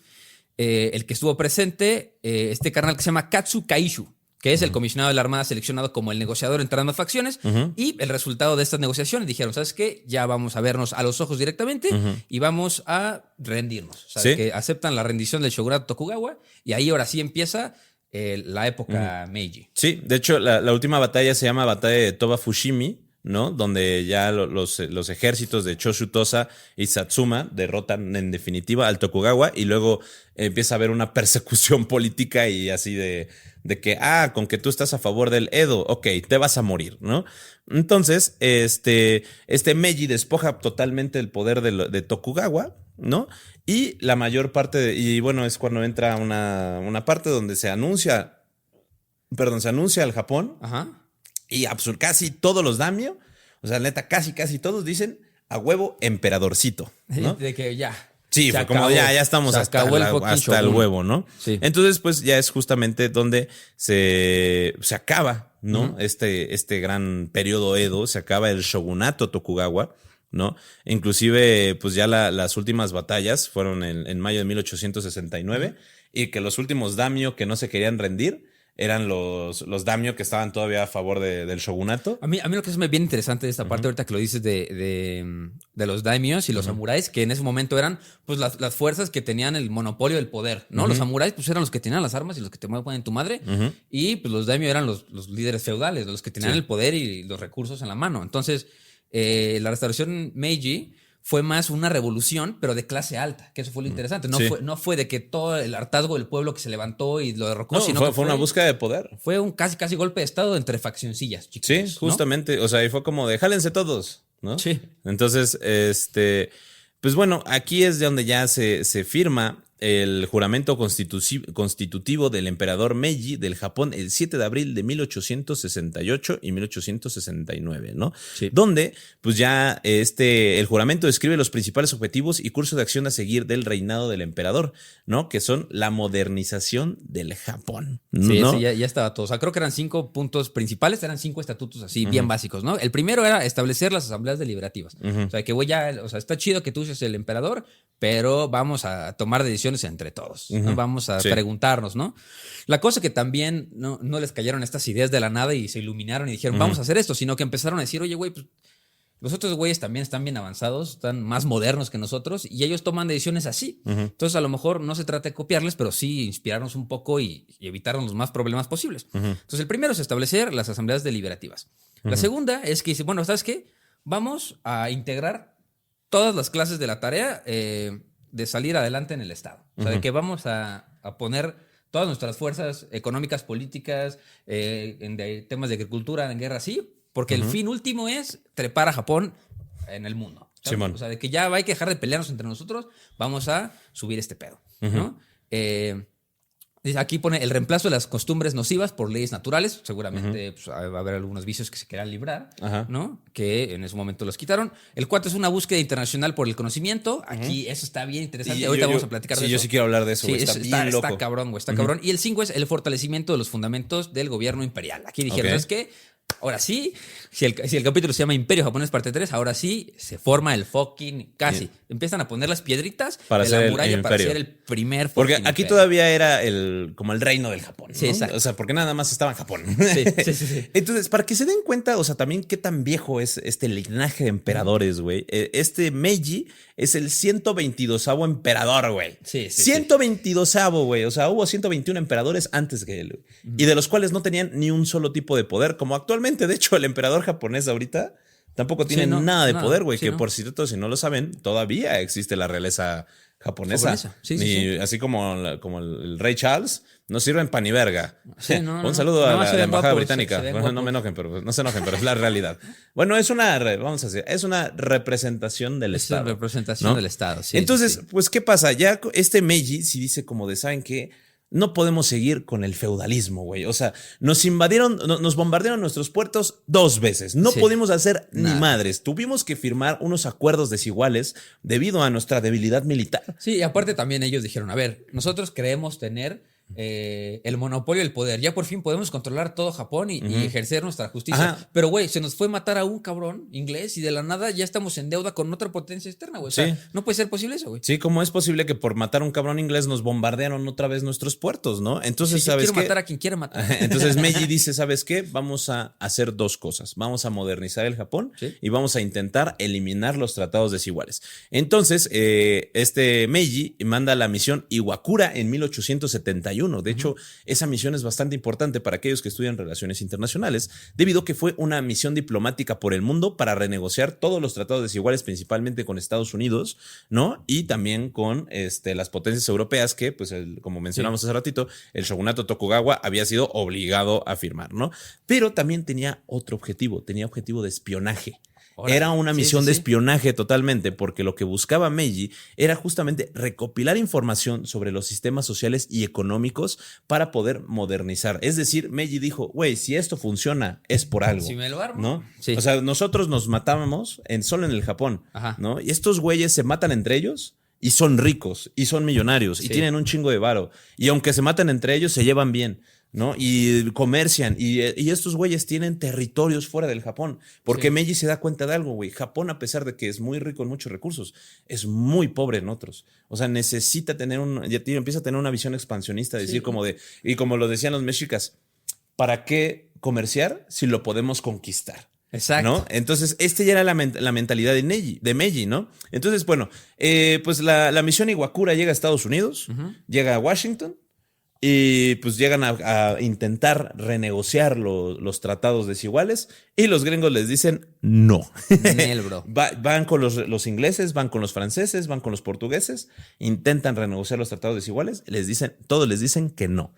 el que estuvo presente, este carnal que se llama Katsu Kaishu, que es el comisionado de la Armada seleccionado como el negociador entre ambas facciones, y el resultado de estas negociaciones dijeron, ¿sabes qué? Ya vamos a vernos a los ojos directamente y vamos a rendirnos. O sea, que aceptan la rendición del shogunato Tokugawa y ahí ahora sí empieza la época Meiji. Sí, de hecho, la última batalla se llama Batalla de Toba Fushimi, ¿no? Donde ya los ejércitos de Choshu Tosa y Satsuma derrotan en definitiva al Tokugawa y luego empieza a haber una persecución política y así de que, con que tú estás a favor del Edo, ok, te vas a morir, ¿no? Entonces, este Meiji despoja totalmente el poder de Tokugawa, ¿no? Y la mayor parte, y bueno, es cuando entra una parte donde se anuncia al Japón. Ajá. Y casi todos los daimyo, o sea, neta, casi todos dicen a huevo emperadorcito, ¿no? De que ya. Sí, fue como ya estamos hasta el huevo, ¿no? Sí. Entonces, pues ya es justamente donde se acaba, ¿no? Este gran periodo Edo, se acaba el shogunato Tokugawa, ¿no? Inclusive, pues ya las últimas batallas fueron en mayo de 1869 y que los últimos daimyo que no se querían rendir eran los daimyo que estaban todavía a favor del shogunato. A mí lo que es bien interesante de esta parte, ahorita que lo dices de los daimios y los samuráis, que en ese momento eran pues las fuerzas que tenían el monopolio del poder, ¿no? Los samuráis pues eran los que tenían las armas y los que te ponen tu madre, y pues los daimios eran los líderes feudales, los que tenían el poder y los recursos en la mano. Entonces, la restauración Meiji fue más una revolución, pero de clase alta, que eso fue lo interesante. No fue de que todo el hartazgo del pueblo que se levantó y lo derrocó, No, sino que fue una búsqueda de poder. Fue un casi golpe de estado entre faccioncillas, chiquitos, Sí, justamente. ¿No? O sea, y fue como de jálense todos, ¿no? Sí. Entonces, pues bueno, aquí es de donde ya se firma el juramento constitutivo del emperador Meiji del Japón el 7 de abril de 1868 y 1869, ¿no? Sí. Donde, pues ya el juramento describe los principales objetivos y curso de acción a seguir del reinado del emperador, ¿no? Que son la modernización del Japón, Sí, ¿no? ya estaba todo. O sea, creo que eran 5 puntos principales, eran 5 estatutos así, bien básicos, ¿no? El primero era establecer las asambleas deliberativas. O sea, que está chido que tú seas el emperador, pero vamos a tomar decisiones entre todos. ¿No? Vamos a preguntarnos, ¿no? La cosa que también no les cayeron estas ideas de la nada y se iluminaron y dijeron, vamos a hacer esto, sino que empezaron a decir, oye, güey, pues los otros güeyes también están bien avanzados, están más modernos que nosotros y ellos toman decisiones así. Entonces, a lo mejor no se trata de copiarles, pero sí inspirarnos un poco y evitarnos los más problemas posibles. Entonces, el primero es establecer las asambleas deliberativas. La segunda es que dice, bueno, ¿sabes qué? Vamos a integrar todas las clases de la tarea de salir adelante en el Estado. O sea, de que vamos a poner todas nuestras fuerzas económicas, políticas, en temas de agricultura, en guerra, sí, porque el fin último es trepar a Japón en el mundo. Simón. O sea, de que ya hay que dejar de pelearnos entre nosotros, vamos a subir este pedo, ¿no? Aquí pone el reemplazo de las costumbres nocivas por leyes naturales. Seguramente pues, va a haber algunos vicios que se quieran librar, ¿no? Que en ese momento los quitaron. El 4 es una búsqueda internacional por el conocimiento. Aquí eso está bien interesante. Ahorita vamos a platicar de eso. Sí, yo sí quiero hablar de eso. Sí, está bien loco. Está cabrón, güey. Está cabrón. Y el 5 es el fortalecimiento de los fundamentos del gobierno imperial. Aquí dijeron, ¿sabes qué? Ahora sí, si el capítulo se llama Imperio Japonés parte 3, ahora sí se forma el fucking casi. Empiezan a poner las piedritas para de la muralla para ser el primer fucking Porque aquí imperio. Todavía era como el reino del Japón, ¿no? Sí, exacto. O sea, porque nada más estaba en Japón. Sí. Entonces, para que se den cuenta, o sea, también qué tan viejo es este linaje de emperadores, güey. Este Meiji es el 122º emperador, güey. Sí. 122º, güey. O sea, hubo 121 emperadores antes que él, güey. Y de los cuales no tenían ni un solo tipo de poder, como actualmente. De hecho, el emperador japonés ahorita tampoco tiene nada de poder, güey. Que por cierto, si no lo saben, todavía existe la realeza japonesa. Sí. Así como el rey Charles, no sirven pan ni verga. Un saludo a la embajada británica. Bueno, no me enojen, pero no se enojen, pero es la realidad. Bueno, es una representación del Estado. Es una representación del Estado, sí. Entonces, pues, ¿qué pasa? Ya este Meiji sí dice como de, ¿saben qué? No podemos seguir con el feudalismo, güey. O sea, nos bombardearon nuestros puertos 2 veces. No pudimos hacer ni madres. Tuvimos que firmar unos acuerdos desiguales debido a nuestra debilidad militar. Sí, y aparte también ellos dijeron, a ver, nosotros creemos tener el monopolio del poder. Ya por fin podemos controlar todo Japón y ejercer nuestra justicia. Pero, güey, se nos fue matar a un cabrón inglés y de la nada ya estamos en deuda con otra potencia externa, güey. O sea, no puede ser posible eso, güey. Sí, ¿cómo es posible que por matar a un cabrón inglés nos bombardearon otra vez nuestros puertos, no? Entonces, ¿sabes qué? Quiero matar a quien quiera matar. Entonces Meiji dice, ¿sabes qué? Vamos a hacer 2 cosas. Vamos a modernizar el Japón y vamos a intentar eliminar los tratados desiguales. Entonces, este Meiji manda la misión Iwakura en 1871. De hecho, esa misión es bastante importante para aquellos que estudian relaciones internacionales, debido a que fue una misión diplomática por el mundo para renegociar todos los tratados desiguales, principalmente con Estados Unidos, ¿no? Y también con las potencias europeas que, pues, como mencionamos hace ratito, el shogunato Tokugawa había sido obligado a firmar, ¿no? Pero también tenía otro objetivo, tenía objetivo de espionaje. Era una misión de espionaje totalmente, porque lo que buscaba Meiji era justamente recopilar información sobre los sistemas sociales y económicos para poder modernizar. Es decir, Meiji dijo, güey, si esto funciona es por algo. Si me lo armo. ¿No? Sí. O sea, nosotros nos matábamos solo en el Japón, ¿no? Y estos güeyes se matan entre ellos y son ricos, y son millonarios, y Sí. tienen un chingo de varo. Y aunque se matan entre ellos, se llevan bien, ¿no? Y comercian. Y estos güeyes tienen territorios fuera del Japón. Porque Sí. Meiji se da cuenta de algo, güey. Japón, a pesar de que es muy rico en muchos recursos, es muy pobre en otros. O sea, necesita tener empieza a tener una visión expansionista, decir Sí. como de, y como lo decían los mexicas, ¿para qué comerciar si lo podemos conquistar? Exacto. ¿No? Entonces, ya era la mentalidad de Meiji, ¿no? Entonces, bueno, pues la misión Iwakura llega a Estados Unidos, llega a Washington, y pues llegan a intentar renegociar los tratados desiguales, y los gringos les dicen no. Nel, bro. Van con los ingleses, van con los franceses, van con los portugueses, intentan renegociar los tratados desiguales, todos les dicen que no.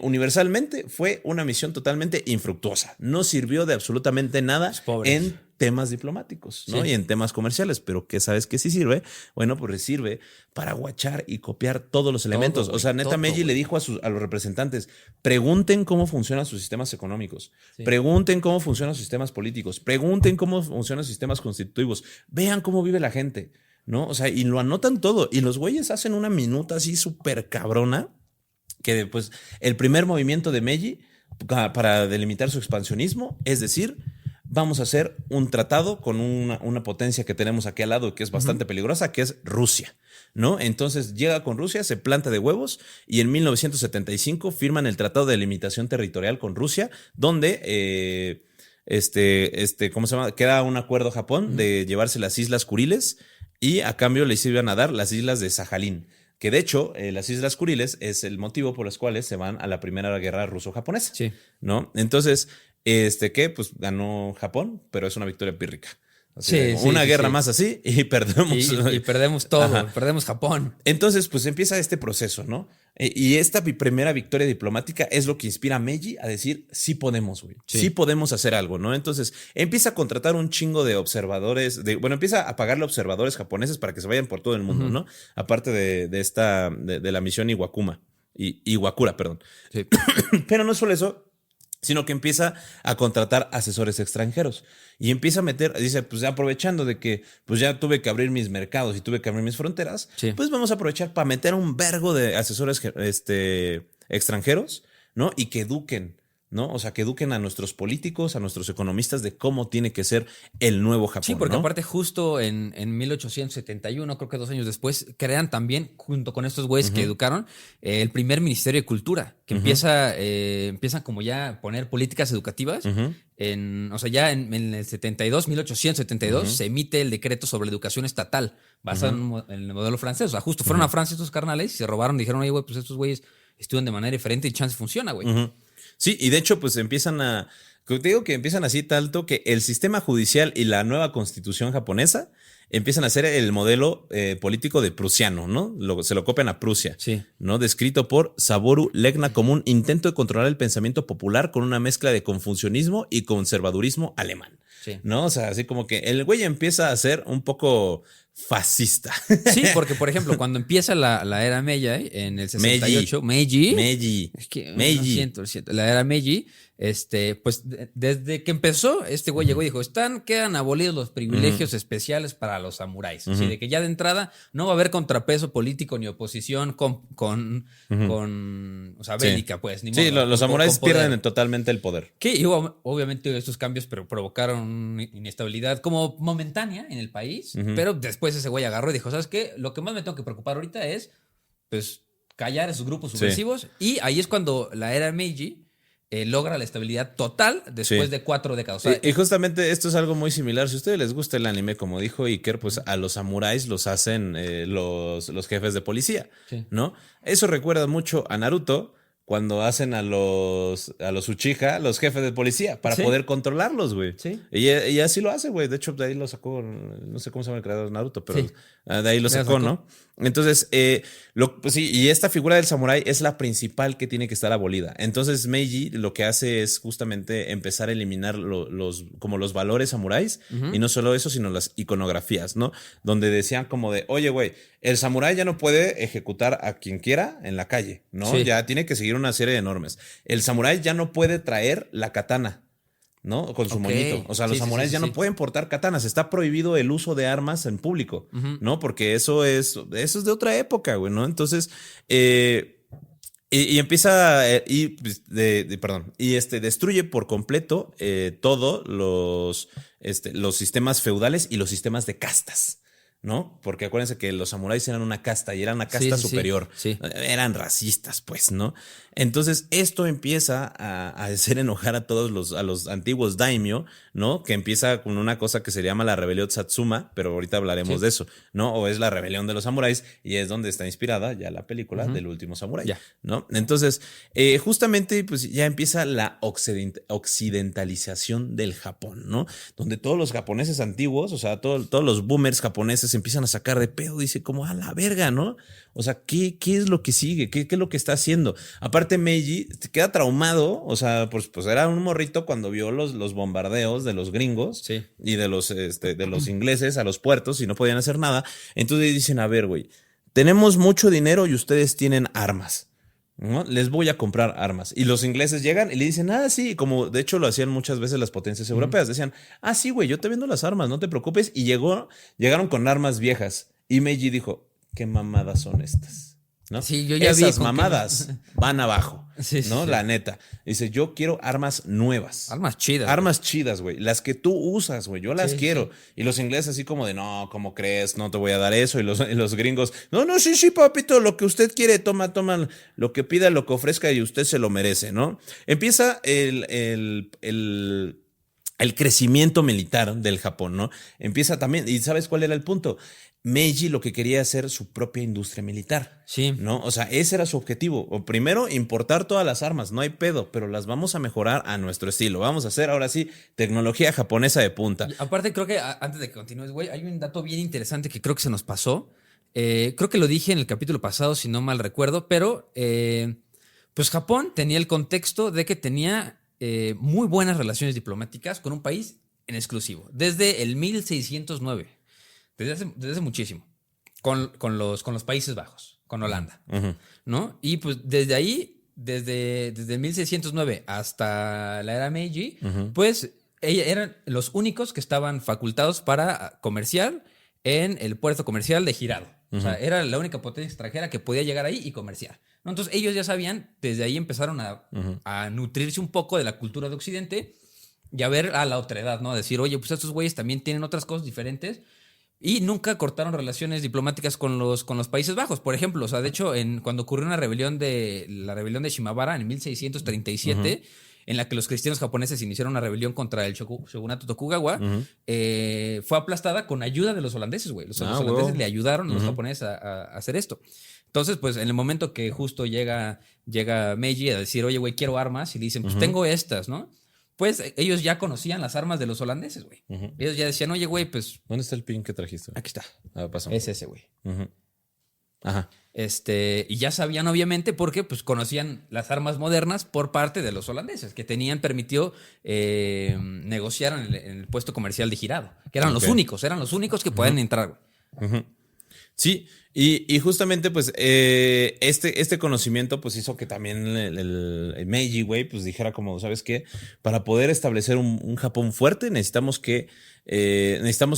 Universalmente fue una misión totalmente infructuosa. No sirvió de absolutamente nada en temas diplomáticos, ¿no? Sí. Y en temas comerciales. Pero ¿qué sabes que sí sirve? Bueno, pues sirve para guachar y copiar todos los elementos. Güey, o sea, neta, Meiji le dijo a los representantes, pregunten cómo funcionan sus sistemas económicos, pregunten cómo funcionan sus sistemas políticos, pregunten cómo funcionan sus sistemas constitutivos, vean cómo vive la gente, ¿no? O sea, y lo anotan todo. Y los güeyes hacen una minuta así súper cabrona, que pues el primer movimiento de Meiji para delimitar su expansionismo, es decir, vamos a hacer un tratado con una potencia que tenemos aquí al lado que es bastante peligrosa, que es Rusia, ¿no? Entonces llega con Rusia, se planta de huevos y en 1975 firman el Tratado de Delimitación Territorial con Rusia, donde ¿cómo se llama? Queda un acuerdo Japón de llevarse las Islas Kuriles y a cambio les iban a dar las islas de Sajalín. Que de hecho, las Islas Kuriles es el motivo por los cuales se van a la primera guerra ruso-japonesa. Sí. ¿No? Entonces, pues ganó Japón, pero es una victoria pírrica. Una guerra más así y perdemos. Y perdemos todo, Ajá. perdemos Japón. Entonces, pues empieza este proceso, ¿no? Y esta primera victoria diplomática es lo que inspira a Meiji a decir, sí podemos, güey. Sí podemos hacer algo, ¿no? Entonces, empieza a contratar un chingo de observadores, empieza a pagarle observadores japoneses para que se vayan por todo el mundo, ¿no? Aparte de la misión Iwakura, perdón. Sí. Pero no solo eso, sino que empieza a contratar asesores extranjeros y empieza a dice, pues aprovechando de que pues ya tuve que abrir mis mercados y tuve que abrir mis fronteras, pues vamos a aprovechar para meter un vergo de asesores extranjeros, ¿no? Y que eduquen, ¿no? O sea, que eduquen a nuestros políticos, a nuestros economistas de cómo tiene que ser el nuevo Japón. Sí, porque ¿no? aparte justo en 1871, creo que 2 años después, crean también, junto con estos güeyes que educaron, el primer Ministerio de Cultura, que empiezan como ya a poner políticas educativas. O sea, ya en el 1872, se emite el decreto sobre la educación estatal, basado en el modelo francés. O sea, justo fueron a Francia estos carnales y se robaron, dijeron, oye, güey, pues estos güeyes estudian de manera diferente y chance funciona, güey. Sí, y de hecho, pues empiezan te digo que empiezan así tanto que el sistema judicial y la nueva constitución japonesa empiezan a ser el modelo político de prusiano, ¿no? Se lo copian a Prusia, ¿no? Descrito por Saboru Legna como un intento de controlar el pensamiento popular con una mezcla de confucianismo y conservadurismo alemán, ¿no? O sea, así como que el güey empieza a ser un poco fascista. Sí, porque, por ejemplo, cuando empieza la era Meiji en el 68, Meiji. Es que Meiji. Lo siento. La era Meiji, pues desde que empezó, este güey llegó y dijo, quedan abolidos los privilegios especiales para los samuráis. Así de que ya de entrada no va a haber contrapeso político ni oposición con o sea, bélica, pues. Ni modo, los samuráis pierden totalmente el poder. Que obviamente estos cambios provocaron inestabilidad como momentánea en el país, pero después ese güey agarró y dijo, ¿sabes qué? Lo que más me tengo que preocupar ahorita es, pues, callar a esos grupos subversivos. Y ahí es cuando la era Meiji logra la estabilidad total después de 4 décadas. O sea, y justamente esto es algo muy similar. Si a ustedes les gusta el anime, como dijo Iker, pues a los samuráis los hacen los jefes de policía, ¿no? Eso recuerda mucho a Naruto, cuando hacen a los Uchiha, los jefes de policía, para poder controlarlos, güey. Sí. Y así lo hace, güey. De hecho, de ahí lo sacó, no sé cómo se llama el creador de Naruto, pero de ahí lo sacó, ¿no? Entonces, pues sí, y esta figura del samurái es la principal que tiene que estar abolida. Entonces, Meiji lo que hace es justamente empezar a eliminar como los valores samuráis, y no solo eso, sino las iconografías, ¿no? Donde decían como de, oye, güey, el samurái ya no puede ejecutar a quien quiera en la calle, ¿no? Ya tiene que seguir una serie de normas. El samurái ya no puede traer la katana, ¿no? Con su Ok. moñito. O sea, los Sí, sí, samuráis sí, ya sí. no pueden portar katanas. Está prohibido el uso de armas en público, ¿no? Porque eso es de otra época, güey, ¿no? Entonces, y empieza pues, perdón, destruye por completo todos los sistemas feudales y los sistemas de castas, ¿no? Porque acuérdense que los samuráis eran una casta y eran una casta Sí, sí, sí. superior. Sí. Eran racistas, pues, ¿no? Entonces, esto empieza a hacer enojar a todos a los antiguos daimyo, ¿no? Que empieza con una cosa que se llama la rebelión Satsuma, pero ahorita hablaremos Sí. de eso, ¿no? O es la rebelión de los samuráis y es donde está inspirada ya la película del último samurái, Ya. ¿no? Entonces, justamente, pues ya empieza la occidentalización del Japón, ¿no? Donde todos los japoneses antiguos, o sea, todos los boomers japoneses empiezan a sacar de pedo, dice como a la verga, ¿no? O sea, ¿qué es lo que sigue? ¿Qué es lo que está haciendo? Aparte, Meiji queda traumado, o sea, pues era un morrito cuando vio los bombardeos de los gringos Sí. y de los ingleses a los puertos y no podían hacer nada. Entonces dicen, a ver, güey, tenemos mucho dinero y ustedes tienen armas, ¿no? Les voy a comprar armas. Y los ingleses llegan y le dicen, sí, como de hecho lo hacían muchas veces las potencias europeas. Decían, sí, güey, yo te vendo las armas, no te preocupes. Y llegaron con armas viejas. Y Meiji dijo, ¿qué mamadas son estas? ¿No? Sí, yo ya vi Esas con mamadas van abajo, Sí, sí, ¿no? sí. La neta. Dice, yo quiero armas nuevas. Armas chidas. Armas chidas, güey. Las que tú usas, güey. Yo las Sí, quiero. sí. Y los ingleses así como de, no, ¿cómo crees? No te voy a dar eso. Y los gringos, no, sí, papito, lo que usted quiere, toma, lo que pida, lo que ofrezca y usted se lo merece, ¿no? Empieza el crecimiento militar del Japón, ¿no? Empieza también, ¿y sabes cuál era el punto? Meiji lo que quería hacer su propia industria militar. Sí. ¿No? O sea, ese era su objetivo. O primero, importar todas las armas, no hay pedo, pero las vamos a mejorar a nuestro estilo. Vamos a hacer ahora sí tecnología japonesa de punta. Y aparte, creo que antes de que continúes, güey, hay un dato bien interesante que creo que se nos pasó. Creo que lo dije en el capítulo pasado, si no mal recuerdo, pero pues Japón tenía el contexto de que tenía muy buenas relaciones diplomáticas con un país en exclusivo, desde el 1609. Desde hace muchísimo. Con los Países Bajos, con Holanda. ¿No? Y pues desde ahí, desde 1609 hasta la era Meiji, pues eran los únicos que estaban facultados para comerciar en el puerto comercial de Hirado. O sea, era la única potencia extranjera que podía llegar ahí y comerciar, ¿no? Entonces ellos ya sabían, desde ahí empezaron a nutrirse un poco de la cultura de Occidente y a ver a la otredad, ¿no? A decir, oye, pues estos güeyes también tienen otras cosas diferentes. Y nunca cortaron relaciones diplomáticas con los Países Bajos, por ejemplo. O sea, de hecho, cuando ocurrió la rebelión de Shimabara en 1637, en la que los cristianos japoneses iniciaron una rebelión contra el shogunato Tokugawa, fue aplastada con ayuda de los holandeses, güey. Los holandeses le ayudaron a los japoneses a hacer esto. Entonces, pues, en el momento que justo llega Meiji a decir, oye, güey, quiero armas, y le dicen, pues, tengo estas, ¿no? Pues ellos ya conocían las armas de los holandeses, güey. Ellos ya decían, oye, güey, pues... ¿Dónde está el pin que trajiste? Aquí está. Pasamos. Es ese, güey. Ajá. Y ya sabían, obviamente, porque pues conocían las armas modernas por parte de los holandeses, que tenían permitido negociar en el puesto comercial de Hirado, que eran los únicos que pueden entrar, güey. Sí, y justamente pues este conocimiento pues hizo que también el Meiji, güey, pues dijera como, ¿sabes qué? Para poder establecer un Japón fuerte necesitamos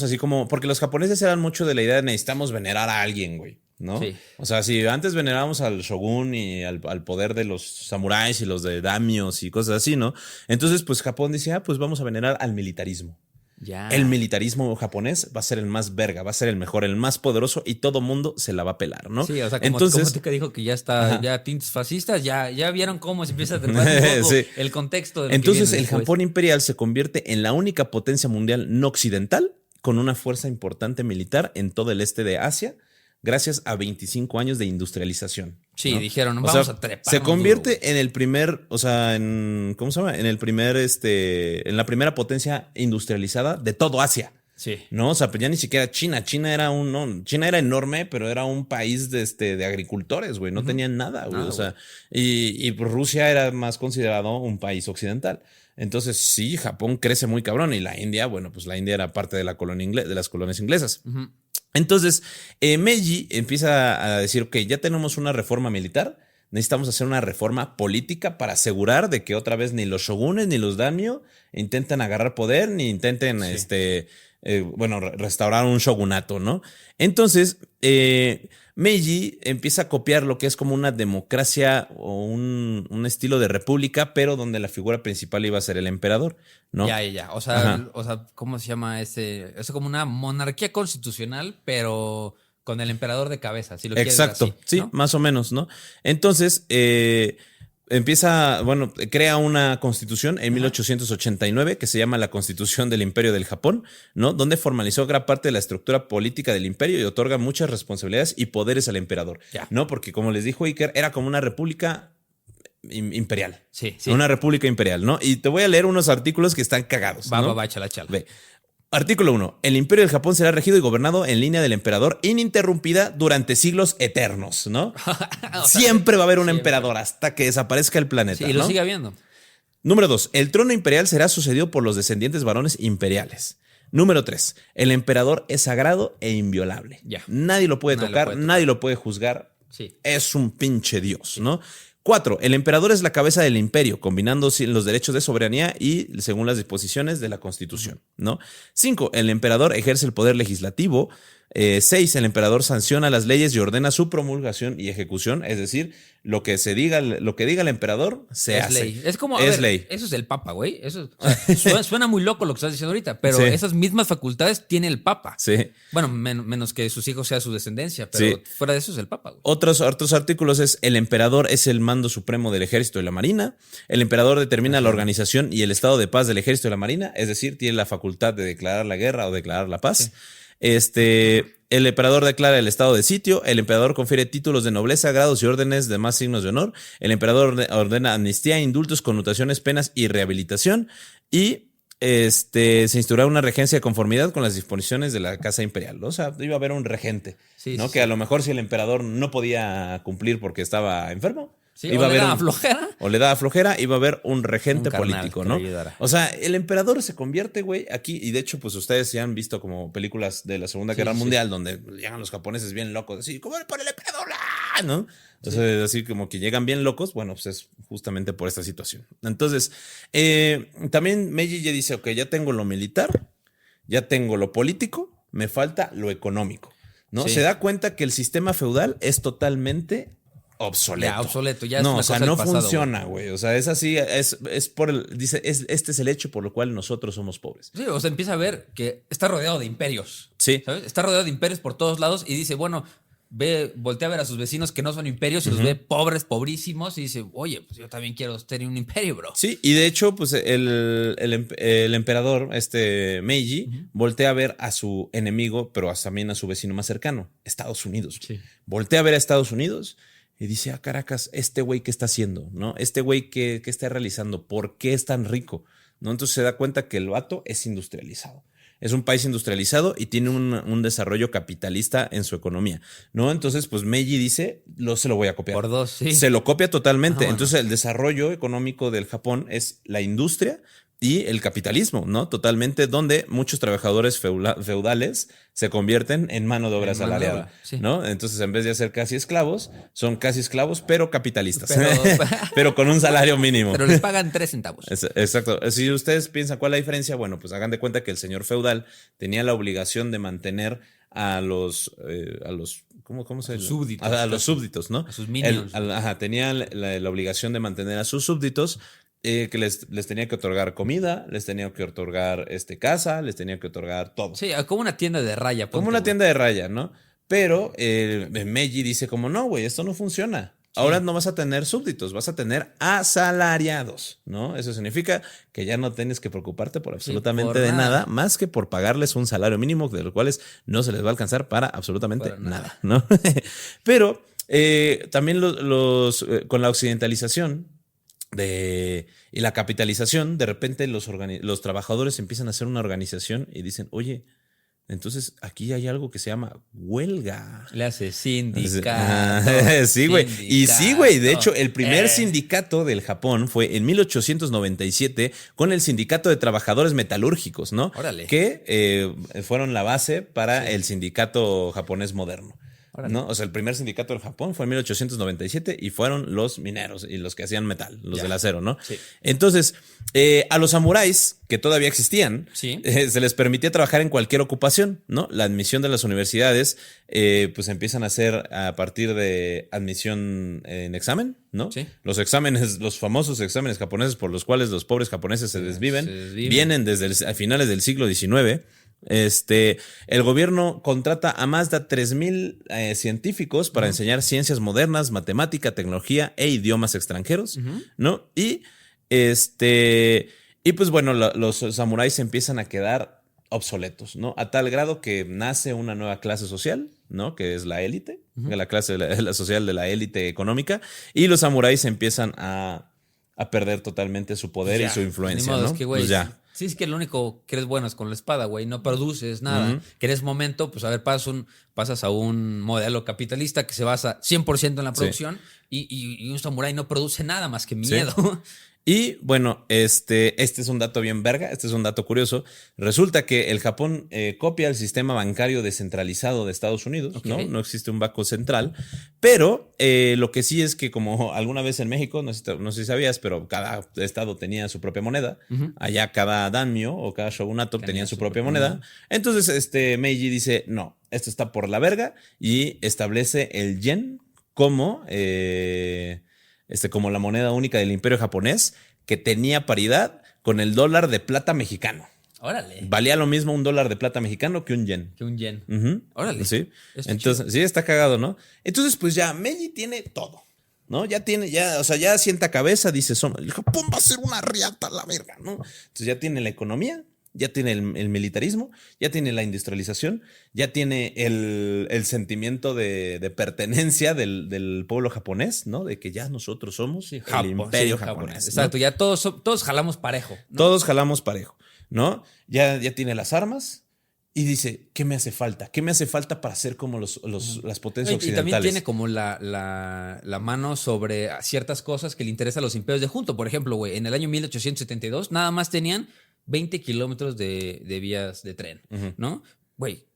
así como, porque los japoneses eran mucho de la idea de necesitamos venerar a alguien, güey, ¿no? Sí. O sea, si antes venerábamos al shogun y al poder de los samuráis y los de daimios y cosas así, ¿no? Entonces pues Japón decía, pues vamos a venerar al militarismo. Ya. El militarismo japonés va a ser el más verga, va a ser el mejor, el más poderoso y todo mundo se la va a pelar, ¿no? Sí, o sea, como te dijo que ya está, ya tintes fascistas, ya vieron cómo se empieza a trepar un poco el contexto de lo Entonces que viene el después. Japón imperial se convierte en la única potencia mundial no occidental con una fuerza importante militar en todo el este de Asia, gracias a 25 años de industrialización. Sí, ¿no? dijeron, O vamos sea, a trepar. se convierte en el primer, o sea, ¿cómo se llama? En el primer, en la primera potencia industrializada de todo Asia. Sí. No, o sea, pues ya ni siquiera China. China era enorme, pero era un país de agricultores, güey. No tenían nada, güey. O sea, y pues Rusia era más considerado un país occidental. Entonces, sí, Japón crece muy cabrón. Y la India, bueno, pues la India era parte de la colonia de las colonias inglesas. Entonces, Meiji empieza a decir, ok, ya tenemos una reforma militar, necesitamos hacer una reforma política para asegurar de que otra vez ni los shogunes ni los daimyo intenten agarrar poder ni intenten restaurar un shogunato, ¿no? Entonces, Meiji empieza a copiar lo que es como una democracia o un estilo de república, pero donde la figura principal iba a ser el emperador, ¿no? Ya. O sea, ¿cómo se llama ese? Es como una monarquía constitucional, pero con el emperador de cabeza, si lo quieres ver así, sí, ¿no? más o menos, ¿no? Entonces, crea una constitución en 1889 que se llama la Constitución del Imperio del Japón, ¿no? Donde formalizó gran parte de la estructura política del imperio y otorga muchas responsabilidades y poderes al emperador, ¿no? Porque como les dijo Iker, era como una república imperial. Sí. Una república imperial, ¿no? Y te voy a leer unos artículos que están cagados, ¿no? Va, chala. Ve. Artículo 1. El imperio del Japón será regido y gobernado en línea del emperador ininterrumpida durante siglos eternos, ¿no? Siempre va a haber un emperador hasta que desaparezca el planeta. Sí, y lo sigue habiendo. Número 2. El trono imperial será sucedido por los descendientes varones imperiales. Número 3. El emperador es sagrado e inviolable. Ya. Nadie lo puede tocar, nadie lo puede juzgar. Sí. Es un pinche dios, ¿no? 4. El emperador es la cabeza del imperio, combinando los derechos de soberanía y según las disposiciones de la Constitución, ¿no? 5. El emperador ejerce el poder legislativo. 6. El emperador sanciona las leyes y ordena su promulgación y ejecución, es decir, lo que diga el emperador se hace. Ley. Es como, ley. Eso es el Papa, güey. Eso, suena muy loco lo que estás diciendo ahorita, pero esas mismas facultades tiene el Papa. Sí. Bueno, menos que sus hijos sea su descendencia, pero fuera de eso es el Papa, güey. Otros artículos es: el emperador es el mando supremo del ejército y la marina. El emperador determina la organización y el estado de paz del ejército y la marina, es decir, tiene la facultad de declarar la guerra o declarar la paz. El emperador declara el estado de sitio. El emperador confiere títulos de nobleza, grados y órdenes de más signos de honor. El emperador ordena amnistía, indultos, conmutaciones, penas y rehabilitación. Y se instaurará una regencia de conformidad con las disposiciones de la Casa Imperial. O sea, iba a haber un regente, ¿no? Que a lo mejor si el emperador no podía cumplir porque estaba enfermo, iba a haber flojera. O le daba flojera, iba a haber un regente político, ¿no? Ayudara. O sea, el emperador se convierte, güey, aquí. Y de hecho, pues ustedes ya han visto como películas de la Segunda Guerra Mundial donde llegan los japoneses bien locos, así, como por el emperador, ¿no? Entonces, así como que llegan bien locos, bueno, pues es justamente por esta situación. Entonces, también Meiji ya dice, ok, ya tengo lo militar, ya tengo lo político, me falta lo económico, ¿no? Sí. Se da cuenta que el sistema feudal es totalmente obsoleto. Ya, obsoleto, ya es no, una o sea, cosa no del pasado, funciona, güey. O sea, es así, dice, este es el hecho por lo cual nosotros somos pobres. Sí, o sea, empieza a ver que está rodeado de imperios. Sí. ¿Sabes? Está rodeado de imperios por todos lados y dice, bueno, voltea a ver a sus vecinos que no son imperios y los ve pobres, pobrísimos y dice, oye, pues yo también quiero tener un imperio, bro. Sí, y de hecho, pues el emperador, Meiji, voltea a ver a su enemigo, pero también a su vecino más cercano, Estados Unidos. Sí. Voltea a ver a Estados Unidos y dice, Caracas, este güey, ¿qué está haciendo? ¿No? Este güey, ¿qué está realizando? ¿Por qué es tan rico? ¿No? Entonces se da cuenta que el vato es industrializado. Es un país industrializado y tiene un desarrollo capitalista en su economía, ¿no? Entonces, pues Meiji dice, se lo voy a copiar. Por dos, sí. Se lo copia totalmente. Bueno. Entonces, el desarrollo económico del Japón es la industria y el capitalismo, ¿no? Totalmente, donde muchos trabajadores feudales se convierten en mano de obra asalariada, ¿no? Entonces, en vez de ser casi esclavos, son casi esclavos, pero capitalistas. Pero con un salario mínimo. Pero les pagan 3 centavos. Exacto. Si ustedes piensan cuál es la diferencia, bueno, pues hagan de cuenta que el señor feudal tenía la obligación de mantener a los ¿cómo se dice? Súbditos. A los súbditos, ¿no? A sus minions. Tenía la obligación de mantener a sus súbditos, que les tenía que otorgar comida, les tenía que otorgar casa, les tenía que otorgar todo. Sí, como una tienda de raya. Como una tienda de raya, ¿no? Pero Meiji dice como, no, güey, esto no funciona. Ahora no vas a tener súbditos, vas a tener asalariados, ¿no? Eso significa que ya no tienes que preocuparte por absolutamente de nada, más que por pagarles un salario mínimo, de los cuales no se les va a alcanzar para absolutamente nada, ¿no? Pero también con la occidentalización y la capitalización, de repente los trabajadores empiezan a hacer una organización y dicen, oye, entonces aquí hay algo que se llama huelga. Le hace sindicato. Sí, güey. Y sí, güey. De hecho, el primer sindicato del Japón fue en 1897 con el Sindicato de Trabajadores Metalúrgicos, ¿no? Órale. Que fueron la base para el sindicato japonés moderno. Órale. ¿no? O sea, el primer sindicato del Japón fue en 1897 y fueron los mineros y los que hacían metal, los del acero, ¿no? Sí. Entonces, a los samuráis, que todavía existían, Sí. se les permitía trabajar en cualquier ocupación, ¿no? La admisión de las universidades, pues empiezan a ser a partir de admisión en examen, ¿no? Sí. Los exámenes, los famosos exámenes japoneses por los cuales los pobres japoneses se desviven, vienen desde a finales del siglo XIX. El gobierno contrata a más de 3,000 científicos para enseñar ciencias modernas, matemática, tecnología e idiomas extranjeros, ¿no? Y pues bueno, los samuráis empiezan a quedar obsoletos, ¿no? A tal grado que nace una nueva clase social, ¿no? Que es la élite, la clase la social de la élite económica, y los samuráis empiezan a perder totalmente su poder y su influencia, Ni modo, ¿no? es que, güey, Pues ya. sí, es que lo único que eres bueno es con la espada, güey. No produces nada. Que en ese momento, pues a ver, pasas a un modelo capitalista que se basa 100% en la producción y un samurái no produce nada más que miedo. Y bueno, este es un dato bien verga, este es un dato curioso. Resulta que el Japón copia el sistema bancario descentralizado de Estados Unidos, Ok. ¿no? No existe un banco central, pero lo que sí es que como alguna vez en México, no sé si sabías, pero cada estado tenía su propia moneda. Allá cada daimyo o cada shogunato tenía su propia moneda. Entonces Meiji dice, no, esto está por la verga y establece el yen como... como la moneda única del imperio japonés, que tenía paridad con el dólar de plata mexicano. Órale. Valía lo mismo un dólar de plata mexicano que un yen. Que un yen. Ujú. Órale. Sí. Está Entonces, chido. sí, está cagado, ¿no? Entonces, pues ya, Meiji tiene todo, ¿no? O sea, ya sienta cabeza, dice, el Japón va a ser una riata a la verga, ¿no? Entonces ya tiene la economía, ya tiene el militarismo, ya tiene la industrialización, ya tiene el sentimiento de pertenencia del pueblo japonés, ¿no? De que ya nosotros somos el imperio japonés. ¿no? Exacto, ya todos jalamos parejo. ¿no? Todos jalamos parejo, ¿no? Ya tiene las armas y dice, ¿qué me hace falta? ¿Qué me hace falta para ser como las potencias Y occidentales? también tiene como la mano sobre ciertas cosas que le interesan a los imperios de junto. Por ejemplo, güey, en el año 1872 nada más tenían 20 kilómetros de vías de tren, ¿no? Güey,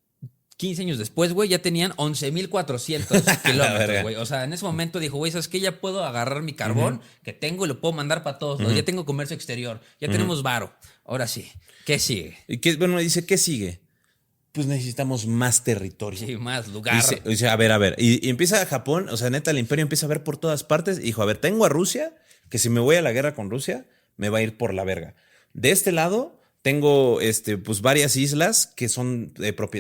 15 años después, güey, ya tenían 11,400 kilómetros, güey. O sea, en ese momento dijo, güey, ¿sabes qué? Ya puedo agarrar mi carbón que tengo y lo puedo mandar para todos lados. Ya tengo comercio exterior, ya tenemos varo. Ahora sí, ¿qué sigue? Y bueno, dice, ¿qué sigue? Pues necesitamos más territorio. Sí, más lugar. Dice, a ver. Y empieza Japón, o sea, neta, el imperio empieza a ver por todas partes. Y dijo, a ver, tengo a Rusia, que si me voy a la guerra con Rusia, me va a ir por la verga. De este lado, tengo pues varias islas que son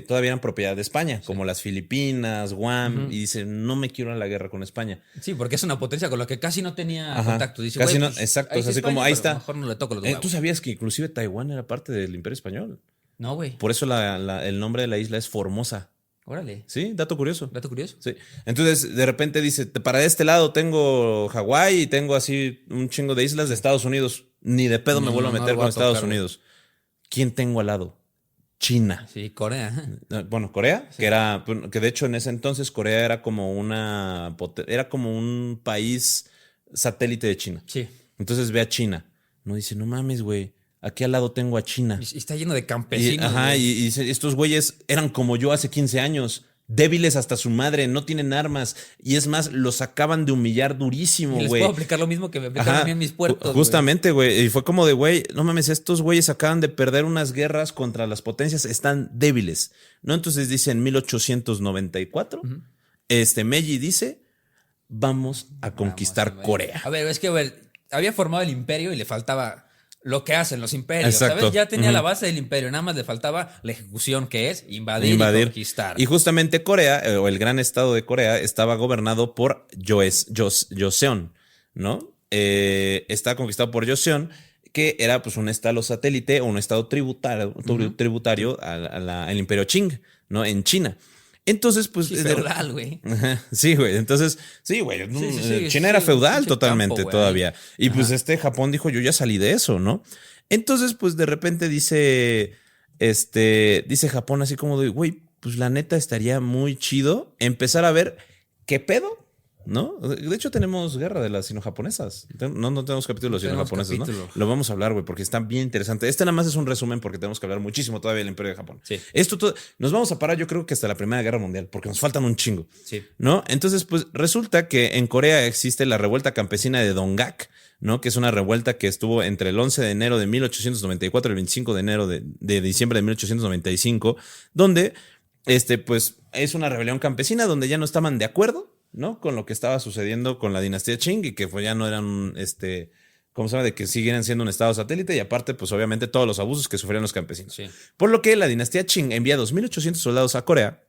todavía eran propiedad de España, como las Filipinas, Guam. Y dice, no me quiero a la guerra con España. Sí, porque es una potencia con la que casi no tenía contacto. Dice, casi güey, no, pues, exacto. ahí O sea, sí así como España, ahí pero está. Mejor no le toco los huevos. ¿Tú sabías que inclusive Taiwán era parte del Imperio Español? No, güey. Por eso el nombre de la isla es Formosa. Órale. Sí, dato curioso. ¿Dato curioso? Sí. Entonces, de repente dice, para este lado tengo Hawái y tengo así un chingo de islas de Estados Unidos. Ni de pedo me vuelvo a meter lo voy con a Estados tocar, Unidos. ¿Quién tengo al lado? China. Sí, Corea. Bueno, Corea, que de hecho en ese entonces Corea era como era como un país satélite de China. Sí. Entonces ve a China. No dice, no mames, güey. Aquí al lado tengo a China. Y está lleno de campesinos. Y dice, estos güeyes eran como yo hace 15 años. Débiles hasta su madre, no tienen armas. Y es más, los acaban de humillar durísimo, les güey. puedo aplicar lo mismo que me aplicaron a mí en mis puertos. Justamente, güey. Y fue como de, güey, no mames, estos güeyes acaban de perder unas guerras contra las potencias, están débiles. ¿No? Entonces dice en 1894, Meiji dice, vamos a conquistar Corea. A ver, es que había formado el imperio y le faltaba lo que hacen los imperios, Exacto. ¿sabes? Ya tenía la base del imperio, nada más le faltaba la ejecución, que es invadir. Y conquistar. Y justamente Corea, o el gran estado de Corea, estaba gobernado por Joseon, ¿no? Está conquistado por Joseon, que era pues un estado satélite o un estado tributario al imperio Qing, ¿no? En China. Entonces, pues... Sí, feudal, güey. Sí, güey. Entonces, sí, güey. China era feudal totalmente todavía. Y pues Japón dijo, yo ya salí de eso, ¿no? Entonces, pues de repente dice Japón así como de, güey, pues la neta estaría muy chido empezar a ver qué pedo ¿no? De hecho, tenemos guerra de las sino-japonesas. No tenemos capítulo de los sino-japoneses, ¿no? Lo vamos a hablar, güey, porque está bien interesante. Este nada más es un resumen porque tenemos que hablar muchísimo todavía del Imperio de Japón. Sí. Nos vamos a parar, yo creo que hasta la Primera Guerra Mundial, porque nos faltan un chingo. Sí. ¿No? Entonces, pues resulta que en Corea existe la revuelta campesina de Donggak, ¿no? Que es una revuelta que estuvo entre el 11 de enero de 1894 y el 25 de enero de diciembre de 1895, donde, pues, es una rebelión campesina donde ya no estaban de acuerdo, ¿no? Con lo que estaba sucediendo con la dinastía Qing y que pues ya no eran, ¿cómo se llama? De que siguieran siendo un estado satélite y aparte, pues obviamente todos los abusos que sufrían los campesinos. Sí. Por lo que la dinastía Qing envía 2.800 soldados a Corea,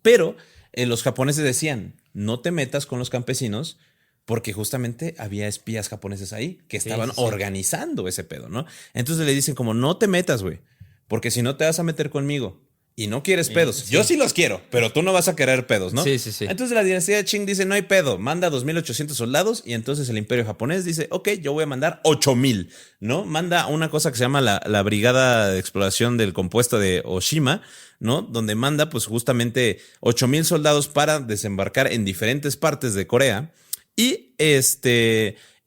pero los japoneses decían, no te metas con los campesinos porque justamente había espías japoneses ahí que estaban organizando ese pedo, ¿no? Entonces le dicen como, no te metas, güey, porque si no te vas a meter conmigo y no quieres pedos. Sí. Yo sí los quiero, pero tú no vas a querer pedos, ¿no? Sí. Entonces la dinastía Qing dice, no hay pedo, manda 2.800 soldados y entonces el imperio japonés dice, ok, yo voy a mandar 8.000, ¿no? Manda una cosa que se llama la Brigada de Exploración del Compuesto de Oshima, ¿no? Donde manda pues justamente 8.000 soldados para desembarcar en diferentes partes de Corea y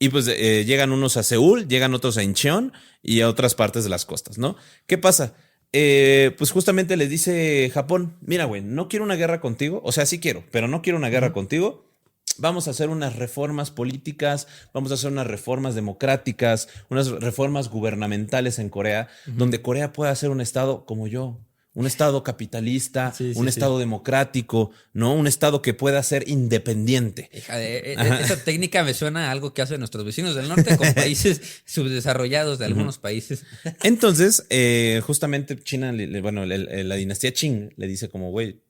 pues llegan unos a Seúl, llegan otros a Incheon y a otras partes de las costas, ¿no? ¿Qué pasa? Pues justamente les dice Japón, mira, güey, no quiero una guerra contigo, o sea, sí quiero, pero no quiero una guerra contigo. Vamos a hacer unas reformas políticas, vamos a hacer unas reformas democráticas, unas reformas gubernamentales en Corea, donde Corea pueda ser un estado como yo. Un estado capitalista, un estado democrático, ¿no? Un estado que pueda ser independiente. Esa técnica me suena a algo que hacen nuestros vecinos del norte con países subdesarrollados de algunos países. Entonces, justamente China, la dinastía Qing le dice como, güey,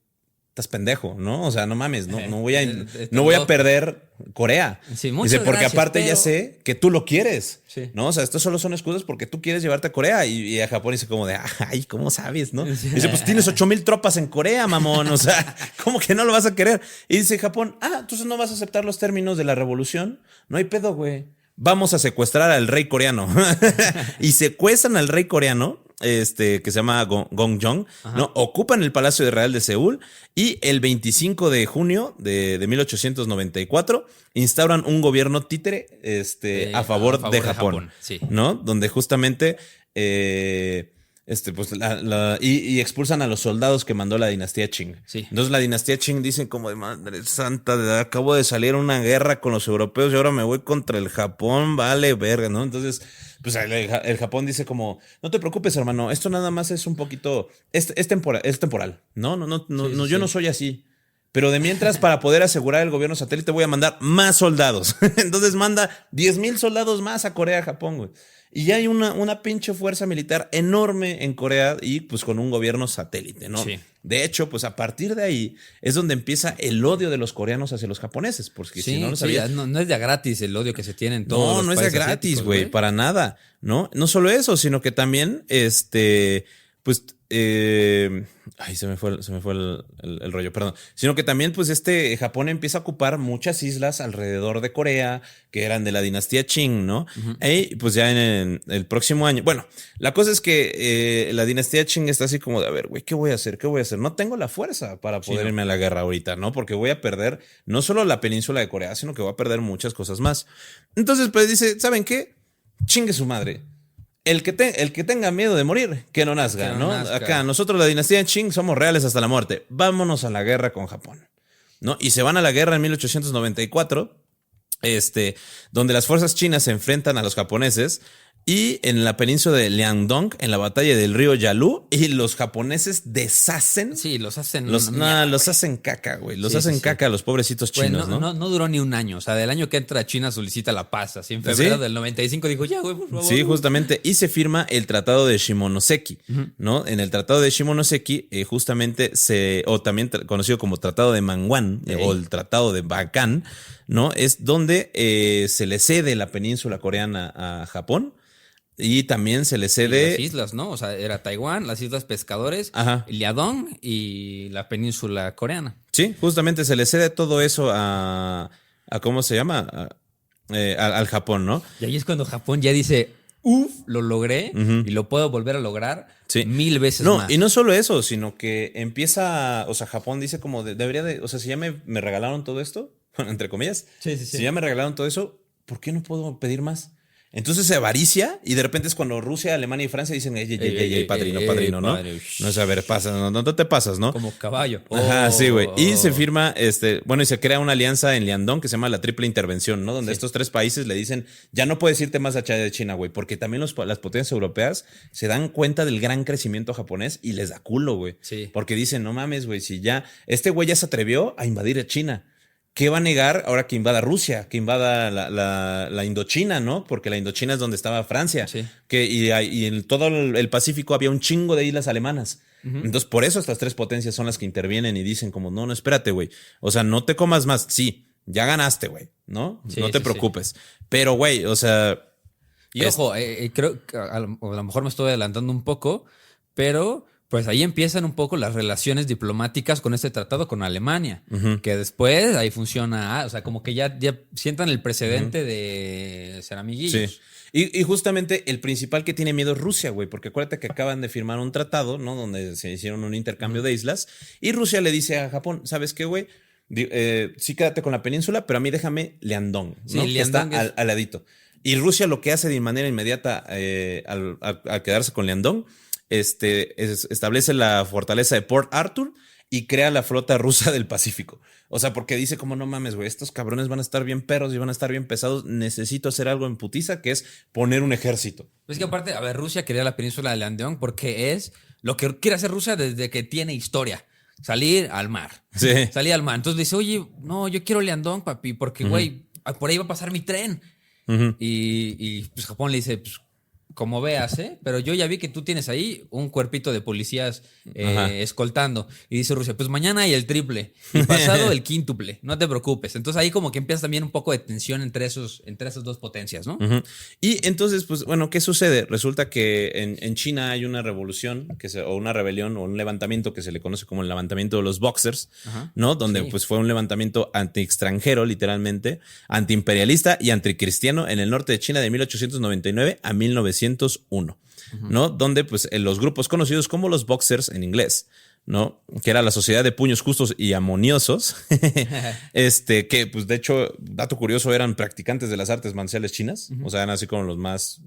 estás pendejo, ¿no? O sea, no mames, no voy a perder Corea. Sí, dice, porque gracias, aparte ya sé que tú lo quieres, sí. ¿no? O sea, estos solo son excusas porque tú quieres llevarte a Corea. Y a Japón dice como de, ay, ¿cómo sabes, no? Dice, pues tienes 8.000 tropas en Corea, mamón. O sea, ¿cómo que no lo vas a querer? Y dice Japón, entonces no vas a aceptar los términos de la revolución. No hay pedo, güey. Vamos a secuestrar al rey coreano. Y secuestran al rey coreano, que se llama Gong-jong, ¿no? Ocupan el Palacio Real de Seúl y el 25 de junio de 1894 instauran un gobierno títere a favor de Japón. Sí. ¿No? Donde justamente pues y expulsan a los soldados que mandó la dinastía Qing. Sí. Entonces la dinastía Qing dicen como de madre santa, acabo de salir una guerra con los europeos y ahora me voy contra el Japón, vale verga, ¿no? Entonces, pues el Japón dice como, no te preocupes, hermano, esto nada más es un poquito, es temporal. No, yo no soy así. Pero de mientras, para poder asegurar el gobierno satélite, voy a mandar más soldados. Entonces manda 10.000 soldados más a Corea, Japón, güey. Y ya hay una pinche fuerza militar enorme en Corea y pues con un gobierno satélite, ¿no? Sí. De hecho, pues a partir de ahí es donde empieza el odio de los coreanos hacia los japoneses, porque si no lo sabías. No es de gratis el odio que se tiene en todos No los es de países gratis, güey, para nada, ¿no? No solo eso, sino que también, pues, se me fue el rollo, perdón. Sino que también, pues, Japón empieza a ocupar muchas islas alrededor de Corea, que eran de la dinastía Qing, ¿no? Y pues ya en el próximo año. Bueno, la cosa es que la dinastía Qing está así como de, a ver, güey, ¿qué voy a hacer? No tengo la fuerza para poder irme a la guerra ahorita, ¿no? Porque voy a perder no solo la península de Corea, sino que voy a perder muchas cosas más. Entonces, pues dice, ¿saben qué? Chingue su madre. El que tenga miedo de morir, que no nazca, ¿no? Acá, nosotros, la dinastía Qing, somos reales hasta la muerte. Vámonos a la guerra con Japón, ¿no? Y se van a la guerra en 1894, donde las fuerzas chinas se enfrentan a los japoneses y en la península de Liangdong, en la batalla del río Yalu, y los japoneses deshacen. Sí, los hacen. Los hacen caca, güey. Los hacen caca a los pobrecitos chinos, güey, ¿no? No duró ni un año. O sea, del año que entra China solicita la paz. Así en febrero del 95 dijo, ya, güey, por favor. Sí, justamente. Y se firma el Tratado de Shimonoseki, ¿no? En el Tratado de Shimonoseki, justamente o también conocido como Tratado de Mangwan, o el Tratado de Bakan, ¿no? Es donde se le cede la península coreana a Japón. Y también se le cede... las islas, ¿no? O sea, era Taiwán, las Islas Pescadores, Liaodong y la península coreana. Sí, justamente se le cede todo eso a ¿cómo se llama? Al Japón, ¿no? Y ahí es cuando Japón ya dice, lo logré y lo puedo volver a lograr 1000 veces más. No, y no solo eso, sino que empieza... O sea, Japón dice como, debería de... O sea, si ya me regalaron todo esto, bueno, entre comillas, Sí. si ya me regalaron todo eso, ¿por qué no puedo pedir más? Entonces se avaricia y de repente es cuando Rusia, Alemania y Francia dicen, ey, padrino, ¿no? padre. No sé, a ver, pasa, no te pasas, ¿no? Como caballo. Ajá, sí, güey. Y se firma, y se crea una alianza en Liandón que se llama la Triple Intervención, ¿no? Donde estos 3 países le dicen, ya no puedes irte más allá de China, güey, porque también las potencias europeas se dan cuenta del gran crecimiento japonés y les da culo, güey. Sí. Porque dicen, no mames, güey, si ya, este güey ya se atrevió a invadir a China. ¿Qué va a negar ahora que invada Rusia, que invada la Indochina, ¿no? Porque la Indochina es donde estaba Francia. Sí. Y en todo el Pacífico había un chingo de islas alemanas. Entonces, por eso estas 3 potencias son las que intervienen y dicen como, no, espérate, güey. O sea, no te comas más. Sí, ya ganaste, güey, ¿no? Sí, no te preocupes. Pero, güey, o sea... Y ojo, creo que a lo mejor me estoy adelantando un poco, pero pues ahí empiezan un poco las relaciones diplomáticas con este tratado con Alemania, que después ahí funciona, o sea, como que ya sientan el precedente de ser amiguillos. Sí. Y justamente el principal que tiene miedo es Rusia, güey, porque acuérdate que acaban de firmar un tratado, ¿no? Donde se hicieron un intercambio de islas y Rusia le dice a Japón, ¿sabes qué, güey? Sí, quédate con la península, pero a mí déjame Liandón, ¿no? Sí, que está Liandón al ladito. Y Rusia lo que hace de manera inmediata al quedarse con Liandón, establece la fortaleza de Port Arthur y crea la flota rusa del Pacífico. O sea, porque dice como no mames, güey, estos cabrones van a estar bien perros y van a estar bien pesados. Necesito hacer algo en putiza, que es poner un ejército. Es que aparte, a ver, Rusia quería la península de Liandón porque es lo que quiere hacer Rusia desde que tiene historia. Salir al mar. Sí. Salir al mar. Entonces dice, oye, no, yo quiero Liandón, papi, porque, güey, por ahí va a pasar mi tren. Y pues Japón le dice, pues como veas, pero yo ya vi que tú tienes ahí un cuerpito de policías escoltando. Y dice Rusia, pues mañana hay el triple y pasado el quíntuple, no te preocupes. Entonces ahí como que empieza también un poco de tensión entre esas 2 potencias, ¿no? Y entonces, pues bueno, ¿qué sucede? Resulta que en China hay una revolución o una rebelión o un levantamiento que se le conoce como el levantamiento de los Boxers, ¿no? Donde pues fue un levantamiento anti-extranjero, literalmente, anti-imperialista y anticristiano en el norte de China de 1899 a 1901, ¿no? Donde pues los grupos conocidos como los Boxers en inglés, ¿no? Que era la sociedad de puños justos y armoniosos, que pues de hecho, dato curioso, eran practicantes de las artes marciales chinas, o sea, eran así como los más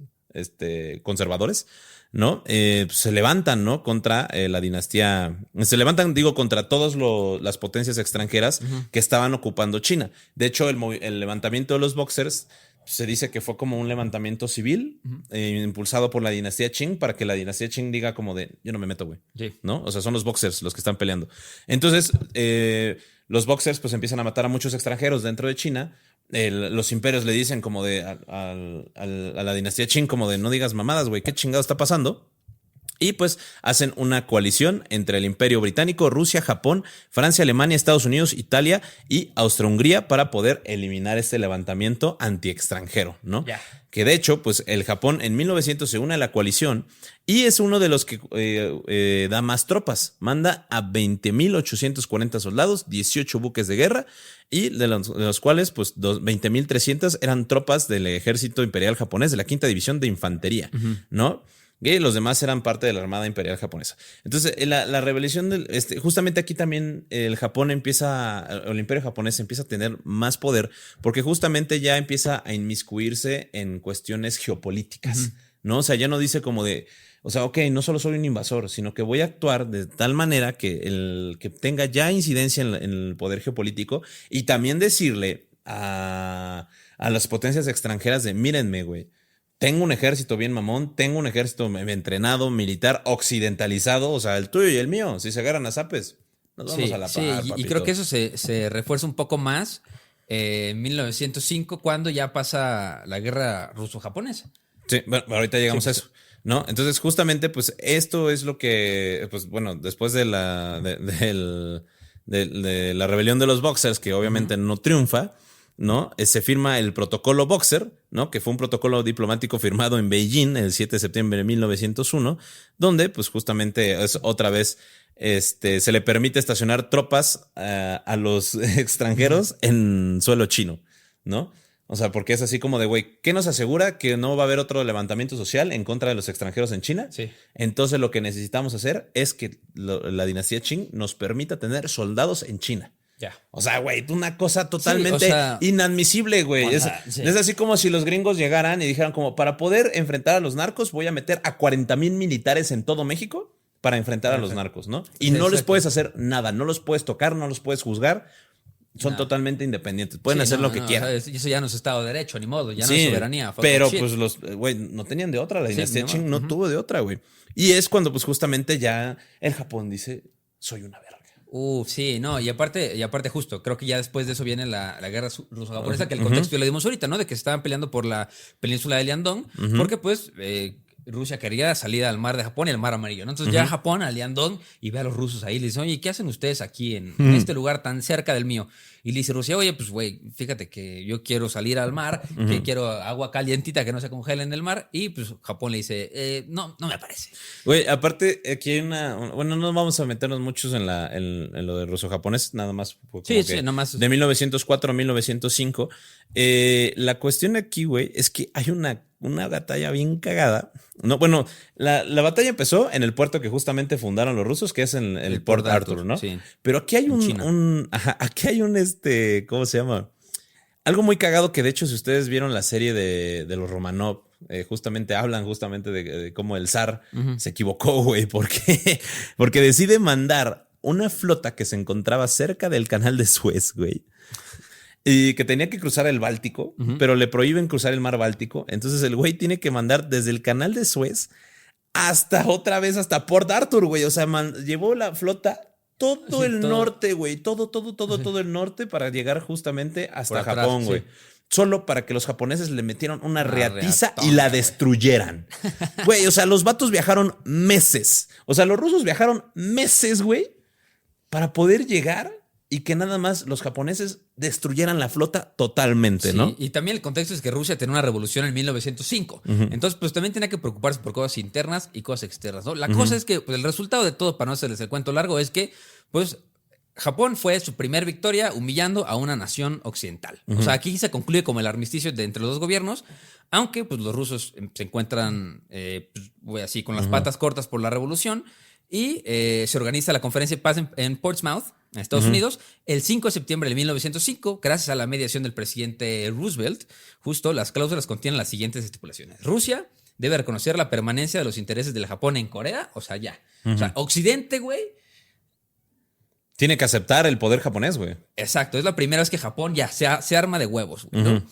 conservadores, ¿no? Se levantan, ¿no? Contra la dinastía, se levantan, digo, contra todas las potencias extranjeras que estaban ocupando China. De hecho, el levantamiento de los Boxers se dice que fue como un levantamiento civil impulsado por la dinastía Qing para que la dinastía Qing diga como de, yo no me meto, güey, ¿no? O sea, son los Boxers los que están peleando. Entonces, los Boxers pues empiezan a matar a muchos extranjeros dentro de China. Los imperios le dicen como de a la dinastía Qing como de, no digas mamadas, güey, ¿qué chingado está pasando? Y pues hacen una coalición entre el Imperio Británico, Rusia, Japón, Francia, Alemania, Estados Unidos, Italia y Austria-Hungría para poder eliminar este levantamiento anti-extranjero, ¿no? Ya. Que de hecho, pues el Japón en 1900 se une a la coalición y es uno de los que da más tropas. Manda a 20.840 soldados, 18 buques de guerra y de los cuales pues 20.300 eran tropas del ejército imperial japonés de la 5ª división de infantería, ¿no? Y los demás eran parte de la Armada Imperial Japonesa. Entonces, la rebelión justamente aquí también el Imperio Japonés empieza a tener más poder porque justamente ya empieza a inmiscuirse en cuestiones geopolíticas, ¿no? O sea, ya no dice como de, o sea, ok, no solo soy un invasor, sino que voy a actuar de tal manera que que tenga ya incidencia en el poder geopolítico y también decirle a las potencias extranjeras de, mírenme, güey. Tengo un ejército bien mamón, tengo un ejército entrenado, militar, occidentalizado, o sea, el tuyo y el mío. Si se agarran a zapes, nos vamos a la par, y creo que eso se refuerza un poco más en 1905, cuando ya pasa la guerra ruso-japonesa. Sí, bueno, ahorita llegamos a eso, ¿no? Entonces, justamente, pues, esto es lo que, pues, bueno, después de la rebelión de los Boxers, que obviamente no triunfa, ¿no? Se firma el protocolo Boxer, ¿no? Que fue un protocolo diplomático firmado en Beijing el 7 de septiembre de 1901, donde pues justamente es otra vez se le permite estacionar tropas a los extranjeros en suelo chino, ¿no? O sea, porque es así como de, güey, ¿qué nos asegura que no va a haber otro levantamiento social en contra de los extranjeros en China? Sí. Entonces lo que necesitamos hacer es que la dinastía Qing nos permita tener soldados en China. Ya. O sea, güey, una cosa totalmente o sea, inadmisible, güey. o sea, sí. Es así como si los gringos llegaran y dijeran como, para poder enfrentar a los narcos, voy a meter a 40,000 militares en todo México para enfrentar a los narcos, ¿no? Y Sí, no les exacto. puedes hacer nada, no los puedes tocar, no los puedes juzgar. Son Nada. totalmente independientes, pueden Sí, hacer no, lo que no, quieran. o sea, eso ya no es Estado de Derecho, ni modo, ya no Sí, es soberanía. fuck pero that shit. pues los, güey, no tenían de otra, la dinastía ni Qing modo. no tuvo de otra, güey. Y es cuando pues justamente ya el Japón dice, soy una verga. Sí, no, y aparte justo, creo que ya después de eso viene la guerra ruso-japonesa, que el contexto ya lo dimos ahorita, ¿no? De que se estaban peleando por la península de Liandong, porque pues Rusia quería salir al mar de Japón y al mar amarillo, ¿no? Entonces ya Japón a Liandong y ve a los rusos ahí y le dice, oye, ¿qué hacen ustedes aquí en este lugar tan cerca del mío? Y le dice Rusia, oye, pues güey, fíjate que yo quiero salir al mar, que quiero agua calientita que no se congele en el mar, y pues Japón le dice, no me parece. Güey, aparte, aquí hay bueno, no vamos a meternos muchos en lo de ruso-japonés, nada más. Como Sí, que nada más. De 1904 a 1905. La cuestión aquí, güey, es que hay una batalla bien cagada. No, bueno, la batalla empezó en el puerto que justamente fundaron los rusos, que es en el Port Arthur, ¿no? Sí. Pero aquí hay aquí hay ¿cómo se llama? Algo muy cagado que de hecho si ustedes vieron la serie de los Romanov, justamente hablan justamente de cómo el zar se equivocó, güey, porque decide mandar una flota que se encontraba cerca del canal de Suez, güey. Y que tenía que cruzar el Báltico, pero le prohíben cruzar el mar Báltico. Entonces el güey tiene que mandar desde el canal de Suez hasta Port Arthur, güey. O sea, llevó la flota todo el norte, güey. Todo el norte para llegar justamente hasta Por atrás, Japón, güey. sí. Solo para que los japoneses le metieran una reatiza y reatona, la güey. destruyeran. Güey, o sea, los vatos viajaron meses. O sea, los rusos viajaron meses, güey, para poder llegar y que nada más los japoneses destruyeran la flota totalmente, Sí, ¿no? y también el contexto es que Rusia tenía una revolución en 1905. Entonces, pues también tenía que preocuparse por cosas internas y cosas externas, ¿no? La cosa es que pues, el resultado de todo, para no hacerles el cuento largo, es que, pues, Japón fue su primer victoria humillando a una nación occidental. O sea, aquí se concluye como el armisticio entre los dos gobiernos, aunque pues los rusos se encuentran pues, así con las patas cortas por la revolución y se organiza la conferencia de paz en Portsmouth, en Estados Unidos, el 5 de septiembre de 1905, gracias a la mediación del presidente Roosevelt. Justo las cláusulas contienen las siguientes estipulaciones. Rusia debe reconocer la permanencia de los intereses del Japón en Corea, o sea, ya. O sea, Occidente, güey. Tiene que aceptar el poder japonés, güey. Exacto, es la primera vez que Japón ya se arma de huevos, güey, ¿no?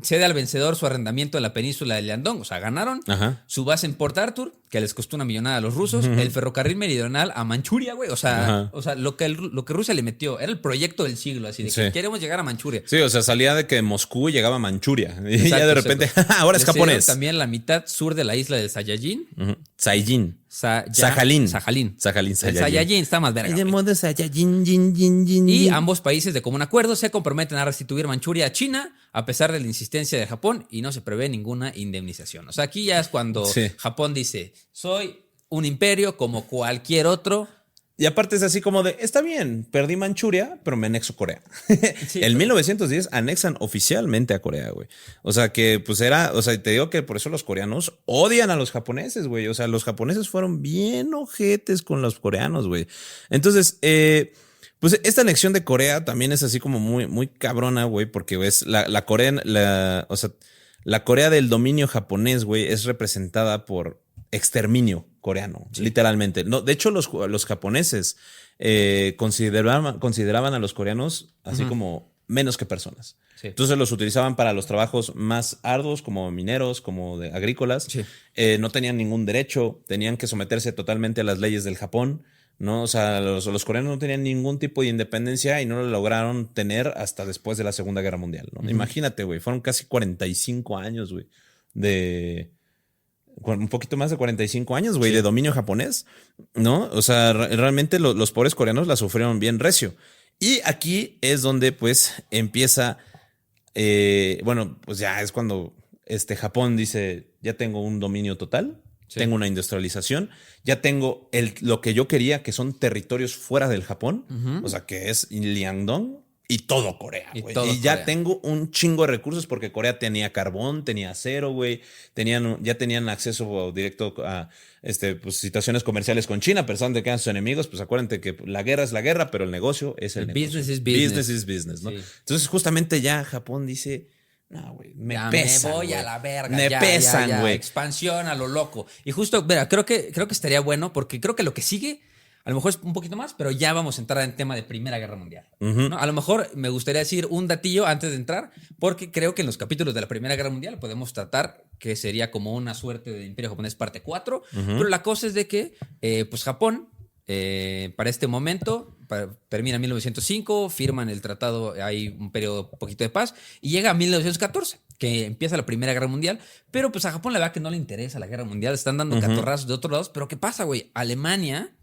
Cede al vencedor su arrendamiento de la península de Liandong, o sea, ganaron Ajá. su base en Port Arthur, que les costó 1 millonada a los rusos, el ferrocarril meridional a Manchuria, güey, o sea, lo que Rusia le metió, era el proyecto del siglo, así de que Sí. queremos llegar a Manchuria. Sí, o sea, salía de que Moscú llegaba a Manchuria. Y Exacto, ya de repente, exacto. ahora es Le cedieron japonés. también la mitad sur de la isla del Saiyajin. Saiyajin. Sajalín. Sajalín, El Saiyajin. Saiyajin está más verga, De güey. modo Saiyajin, yin. Y ambos países, de común acuerdo, se comprometen a restituir Manchuria a China a pesar de la insistencia de Japón y no se prevé ninguna indemnización. O sea, aquí ya es cuando Sí. Japón dice, soy un imperio como cualquier otro. Y aparte es así como de, está bien, perdí Manchuria, pero me anexo Corea. Sí, En 1910 anexan oficialmente a Corea, güey. O sea que pues o sea, te digo que por eso los coreanos odian a los japoneses, güey. O sea, los japoneses fueron bien ojetes con los coreanos, güey. Entonces, pues esta anexión de Corea también es así como muy, muy cabrona, güey, porque es la Corea, o sea, la Corea del dominio japonés, güey, es representada por exterminio coreano, literalmente. No, de hecho, los japoneses consideraban a los coreanos así como menos que personas. Sí. Entonces los utilizaban para los trabajos más arduos, como mineros, como de agrícolas. Sí. No tenían ningún derecho, tenían que someterse totalmente a las leyes del Japón, ¿no? O sea, los coreanos no tenían ningún tipo de independencia y no lo lograron tener hasta después de la Segunda Guerra Mundial, ¿no? Imagínate, güey, fueron casi 45 años, güey, un poquito más de 45 años, güey, de dominio japonés, ¿no? O sea, realmente los pobres coreanos la sufrieron bien recio. Y aquí es donde, pues, empieza, bueno, pues ya es cuando Japón dice, ya tengo un dominio total, tengo una industrialización, ya tengo lo que yo quería, que son territorios fuera del Japón, o sea, que es Liangdong y todo Corea, Y güey. todo Y ya Corea. tengo un chingo de recursos porque Corea tenía carbón, tenía acero, güey. Ya tenían acceso directo a pues, situaciones comerciales con China, pensando de que eran sus enemigos. Pues acuérdate que la guerra es la guerra, pero el negocio es el El negocio. business is business. Business is business, ¿no? Sí. Entonces, justamente ya Japón dice, no, güey, me pesan, me voy güey. a la verga. Me pesan, güey. Expansión a lo loco. Y justo, mira, creo que estaría bueno porque creo que lo que sigue, a lo mejor es un poquito más, pero ya vamos a entrar en tema de Primera Guerra Mundial. ¿No? A lo mejor me gustaría decir un datillo antes de entrar, porque creo que en los capítulos de la Primera Guerra Mundial podemos tratar que sería como una suerte de Imperio Japonés parte 4, pero la cosa es de que, pues Japón, para este momento, termina en 1905, firman el tratado, hay un periodo poquito de paz, y llega a 1914, que empieza la Primera Guerra Mundial, pero pues a Japón la verdad que no le interesa la Guerra Mundial, están dando catorrazos de otros lados, pero ¿qué pasa, güey? Alemania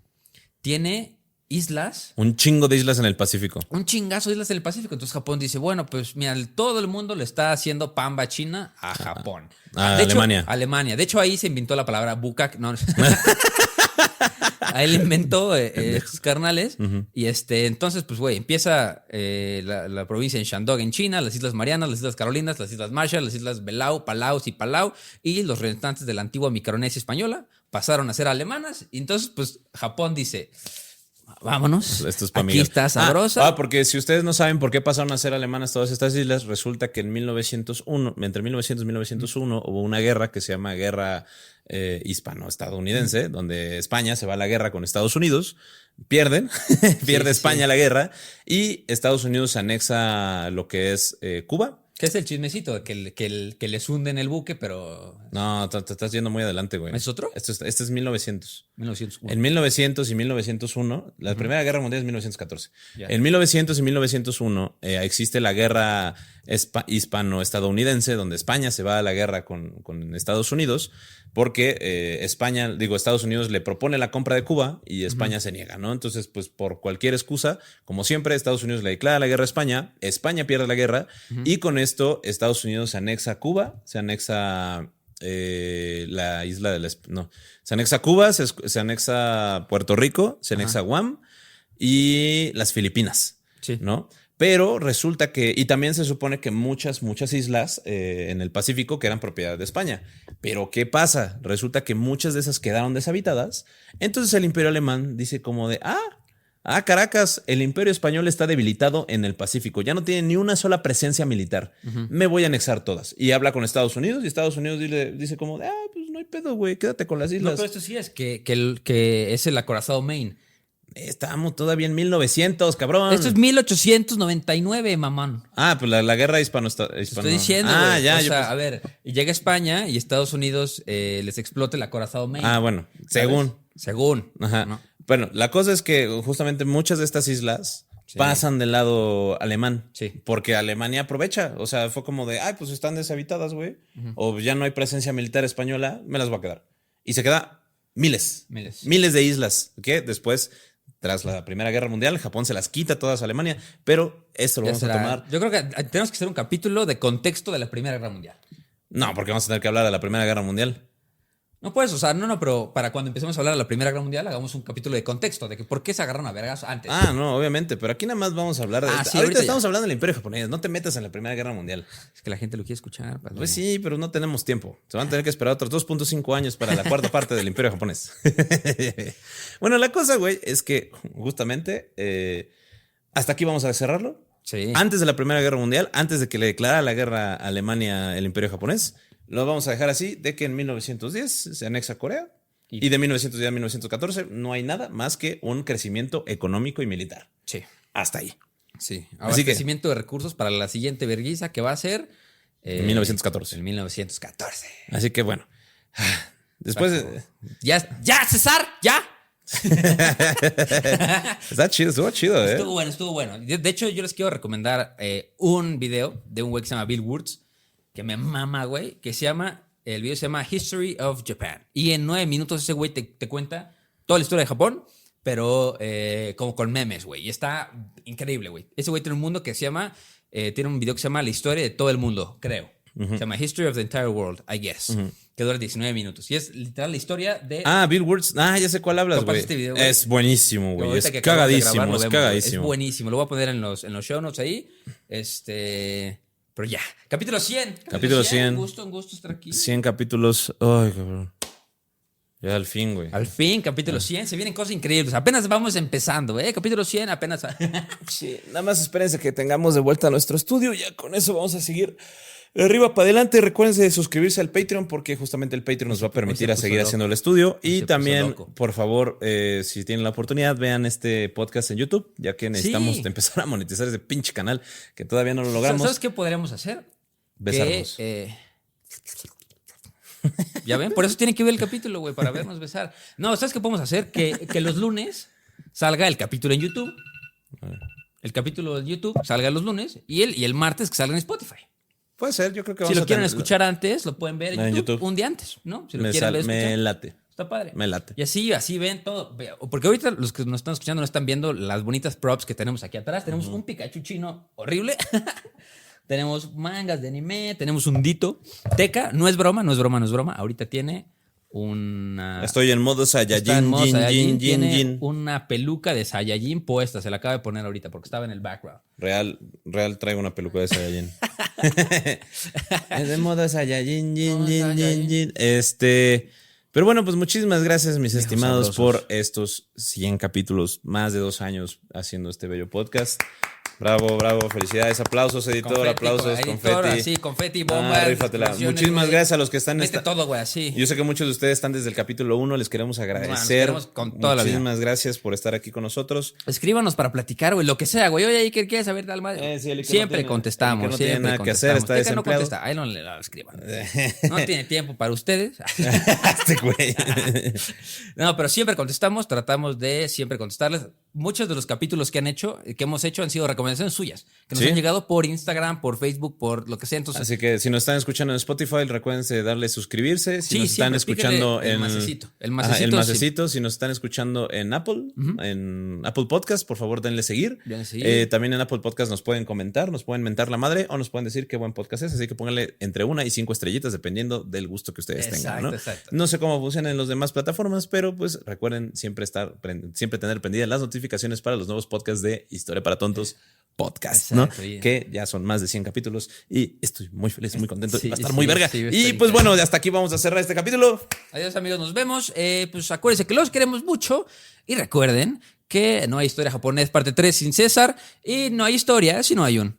tiene islas, Un chingo de islas en el Pacífico. un chingazo de islas del Pacífico. Entonces Japón dice, bueno, pues mira, todo el mundo le está haciendo pamba a China a Japón. A De hecho, Alemania. Alemania. De hecho, ahí se inventó la palabra bukak. No. Ahí le inventó estos carnales. Y entonces, pues, güey, empieza la provincia en Shandong, en China, las Islas Marianas, las Islas Carolinas, las Islas Marshall, las Islas Belau, Palaos y Palau. Y los restantes de la antigua Micronesia española pasaron a ser alemanas. Y entonces, pues, Japón dice, vámonos. Esto es para Aquí está sabrosa. Porque si ustedes no saben por qué pasaron a ser alemanas todas estas islas, resulta que en 1901, entre 1900 y 1901, hubo una guerra que se llama Guerra Hispano-Estadounidense, donde España se va a la guerra con Estados Unidos, pierden, pierde España la guerra, y Estados Unidos se anexa lo que es Cuba. ¿Qué es el chismecito? Que les hunden el buque, pero... No, te estás yendo muy adelante, güey. ¿Es otro? Este es 1900. 1901. En 1900 y 1901, la Primera Guerra Mundial es 1914. Ya. En 1900 y 1901 existe la guerra hispano-estadounidense, donde España se va a la guerra con Estados Unidos, porque Estados Unidos le propone la compra de Cuba y España se niega, ¿no? Entonces, pues por cualquier excusa, como siempre, Estados Unidos le declara la guerra a España, España pierde la guerra y con esto Estados Unidos se anexa a Cuba, se anexa la isla de se anexa Cuba, se anexa Puerto Rico, se anexa Guam y las Filipinas, Sí. ¿no? Pero resulta que, y también se supone que muchas islas en el Pacífico que eran propiedad de España. Pero ¿qué pasa? Resulta que muchas de esas quedaron deshabitadas. Entonces el Imperio Alemán dice como de, Caracas, el Imperio Español está debilitado en el Pacífico. Ya no tiene ni una sola presencia militar. Me voy a anexar todas. Y habla con Estados Unidos y Estados Unidos dice como de, pues no hay pedo, güey, quédate con las islas. No, pero esto sí es que es el acorazado Maine. Estamos todavía en 1900, cabrón. Esto es 1899, mamón. Pues la guerra hispano. Estoy diciendo, güey. Ya. O sea, a ver, llega España y Estados Unidos les explota el acorazado Maine. Bueno, ¿sabes? Según. Ajá. ¿no? Bueno, la cosa es que justamente muchas de estas islas pasan del lado alemán. Sí. Porque Alemania aprovecha. O sea, fue como de, pues están deshabitadas, güey. O ya no hay presencia militar española, me las voy a quedar. Y se queda miles de islas. Que después, tras la Primera Guerra Mundial, Japón se las quita todas a Alemania. Pero esto lo vamos a tomar. Yo creo que tenemos que hacer un capítulo de contexto de la Primera Guerra Mundial. No, porque vamos a tener que hablar de la Primera Guerra Mundial. No puedes, o sea, no, pero para cuando empecemos a hablar de la Primera Guerra Mundial, hagamos un capítulo de contexto, de que por qué se agarraron a vergas antes. No, obviamente, pero aquí nada más vamos a hablar de... Sí, ahorita estamos hablando del Imperio Japonés, no te metas en la Primera Guerra Mundial. Es que la gente lo quiere escuchar. Padre. Pues sí, pero no tenemos tiempo. Se van a tener que esperar otros 2.5 años para la cuarta parte del Imperio Japonés. Bueno, la cosa, güey, es que justamente hasta aquí vamos a cerrarlo. Sí. Antes de la Primera Guerra Mundial, antes de que le declarara la guerra a Alemania el Imperio Japonés, lo vamos a dejar así, de que en 1910 se anexa Corea y de 1910 a 1914 no hay nada más que un crecimiento económico y militar. Sí. Hasta ahí. Sí. Así que- Abastecimiento de recursos para la siguiente vergüenza que va a ser... En 1914. En 1914. Así que bueno, después Ya, César, ya. está chido, estuvo chido, ¿eh? Estuvo bueno. De hecho, yo les quiero recomendar un video de un güey que se llama Bill Wurtz, que me mama, güey, el video se llama History of Japan. Y en 9 minutos ese güey te cuenta toda la historia de Japón, pero como con memes, güey. Y está increíble, güey. Ese güey tiene un mundo que se llama, tiene un video que se llama La historia de todo el mundo, creo. Se llama History of the Entire World, I guess. Que dura 19 minutos. Y es literal la historia de... Bill Wurtz. Ya sé cuál hablas, güey. Este video, güey. Es buenísimo, güey. Ahorita Es que acabamos de cagadísimo, grabar, lo es vemos, cagadísimo. Es buenísimo. Lo voy a poner en los show notes ahí. Pero ya. Capítulo 100. Capítulo 100. Un gusto estar aquí. 100 capítulos. Ay, cabrón. Ya al fin, güey. Al fin, capítulo 100. Se vienen cosas increíbles. Apenas vamos empezando, ¿eh? Capítulo 100, apenas... Sí, nada más espérense que tengamos de vuelta a nuestro estudio. Ya con eso vamos a seguir de arriba para adelante. Recuérdense de suscribirse al Patreon porque justamente el Patreon nos va a permitir a seguir haciendo el estudio. Y también, por favor, si tienen la oportunidad, vean este podcast en YouTube, ya que necesitamos empezar a monetizar ese pinche canal que todavía no lo logramos. ¿Sabes qué podríamos hacer? Besarnos. ¿Ya ven? Por eso tienen que ver el capítulo, güey, para vernos besar. No, ¿sabes qué podemos hacer? Que los lunes salga el capítulo en YouTube. El capítulo de YouTube salga los lunes y el martes que salga en Spotify. Puede ser, yo creo que si vamos lo quieren escuchar antes, lo pueden ver en YouTube un día antes, ¿no? Si lo quieren ver, me late. Está padre. Me late. Y así ven todo. Porque ahorita los que nos están escuchando no están viendo las bonitas props que tenemos aquí atrás. Tenemos un Pikachu chino horrible. Tenemos mangas de anime, tenemos un Dito. Teca, no es broma. Ahorita tiene una... Estoy en modo Saiyajin. Está en modo Saiyajin, tiene una peluca de Saiyajin puesta. Se la acaba de poner ahorita porque estaba en el background. Real traigo una peluca de Saiyajin. Es de modo Saiyajin, yin. Pero bueno, pues muchísimas gracias, mis estimados, sabrosos. por estos 100 capítulos, más de 2 años haciendo este bello podcast. Bravo, felicidades, aplausos, editor, Confeti, aplausos, editor, confeti. así, confeti, bombas. Rífatela. explosiones, Muchísimas güey. gracias a los que están en Mete todo, güey, así. Yo sé que muchos de ustedes están desde el capítulo 1, les queremos agradecer. Nos queremos con toda la vida. Muchísimas gracias por estar aquí con nosotros. Escríbanos para platicar, güey, lo que sea, güey. Oye, Iker, ¿quieres saber tal madre? Sí, el Iker Siempre no tiene- contestamos, el Iker no tiene siempre nada que hacer, está contestamos. Teca no desempleado. contesta, ahí no le escriban. No tiene tiempo para ustedes. Este güey. No, pero siempre contestamos, tratamos de siempre contestarles. Muchos de los capítulos que hemos hecho han sido recomendaciones suyas, que nos ¿Sí? han llegado por Instagram, por Facebook, por lo que sea. Entonces, Así que si nos están escuchando en Spotify, recuérdense darle suscribirse. Si Sí, nos están siempre, escuchando píquenle el en macecito. El Ajá, macecito, macecito. Si nos están escuchando en Apple Podcast, por favor denle seguir. Denle seguir. También en Apple Podcast nos pueden comentar, nos pueden mentar la madre o nos pueden decir qué buen podcast es. Así que pónganle entre 1 y 5 estrellitas dependiendo del gusto que ustedes tengan, ¿no? Exacto. No sé cómo funcionan en las demás plataformas, pero pues recuerden siempre tener prendidas las notificaciones para los nuevos podcasts de Historia para Tontos Podcast, ¿no? Exacto, bien. Que ya son más de 100 capítulos y estoy muy feliz, muy contento. Sí, Va a estar sí, muy verga. sí, va a Y estar pues increíble. bueno, hasta aquí vamos a cerrar este capítulo. Adiós, amigos, nos vemos. Pues acuérdense que los queremos mucho y recuerden que no hay historia japonés parte 3 sin César y no hay historia si no hay un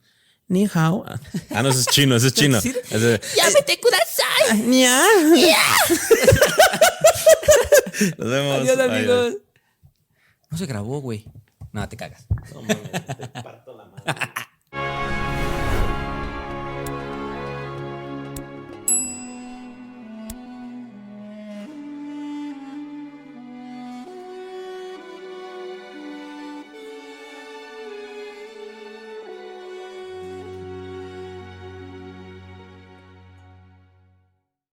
Ni hao. No, ese es chino, ese es chino. Sí. Ese- ¡Llámete kudasai! Nia. Nos vemos. Adiós, Bye, amigos. No se grabó, güey. Nada, te cagas. bye. No mames, te parto la madre.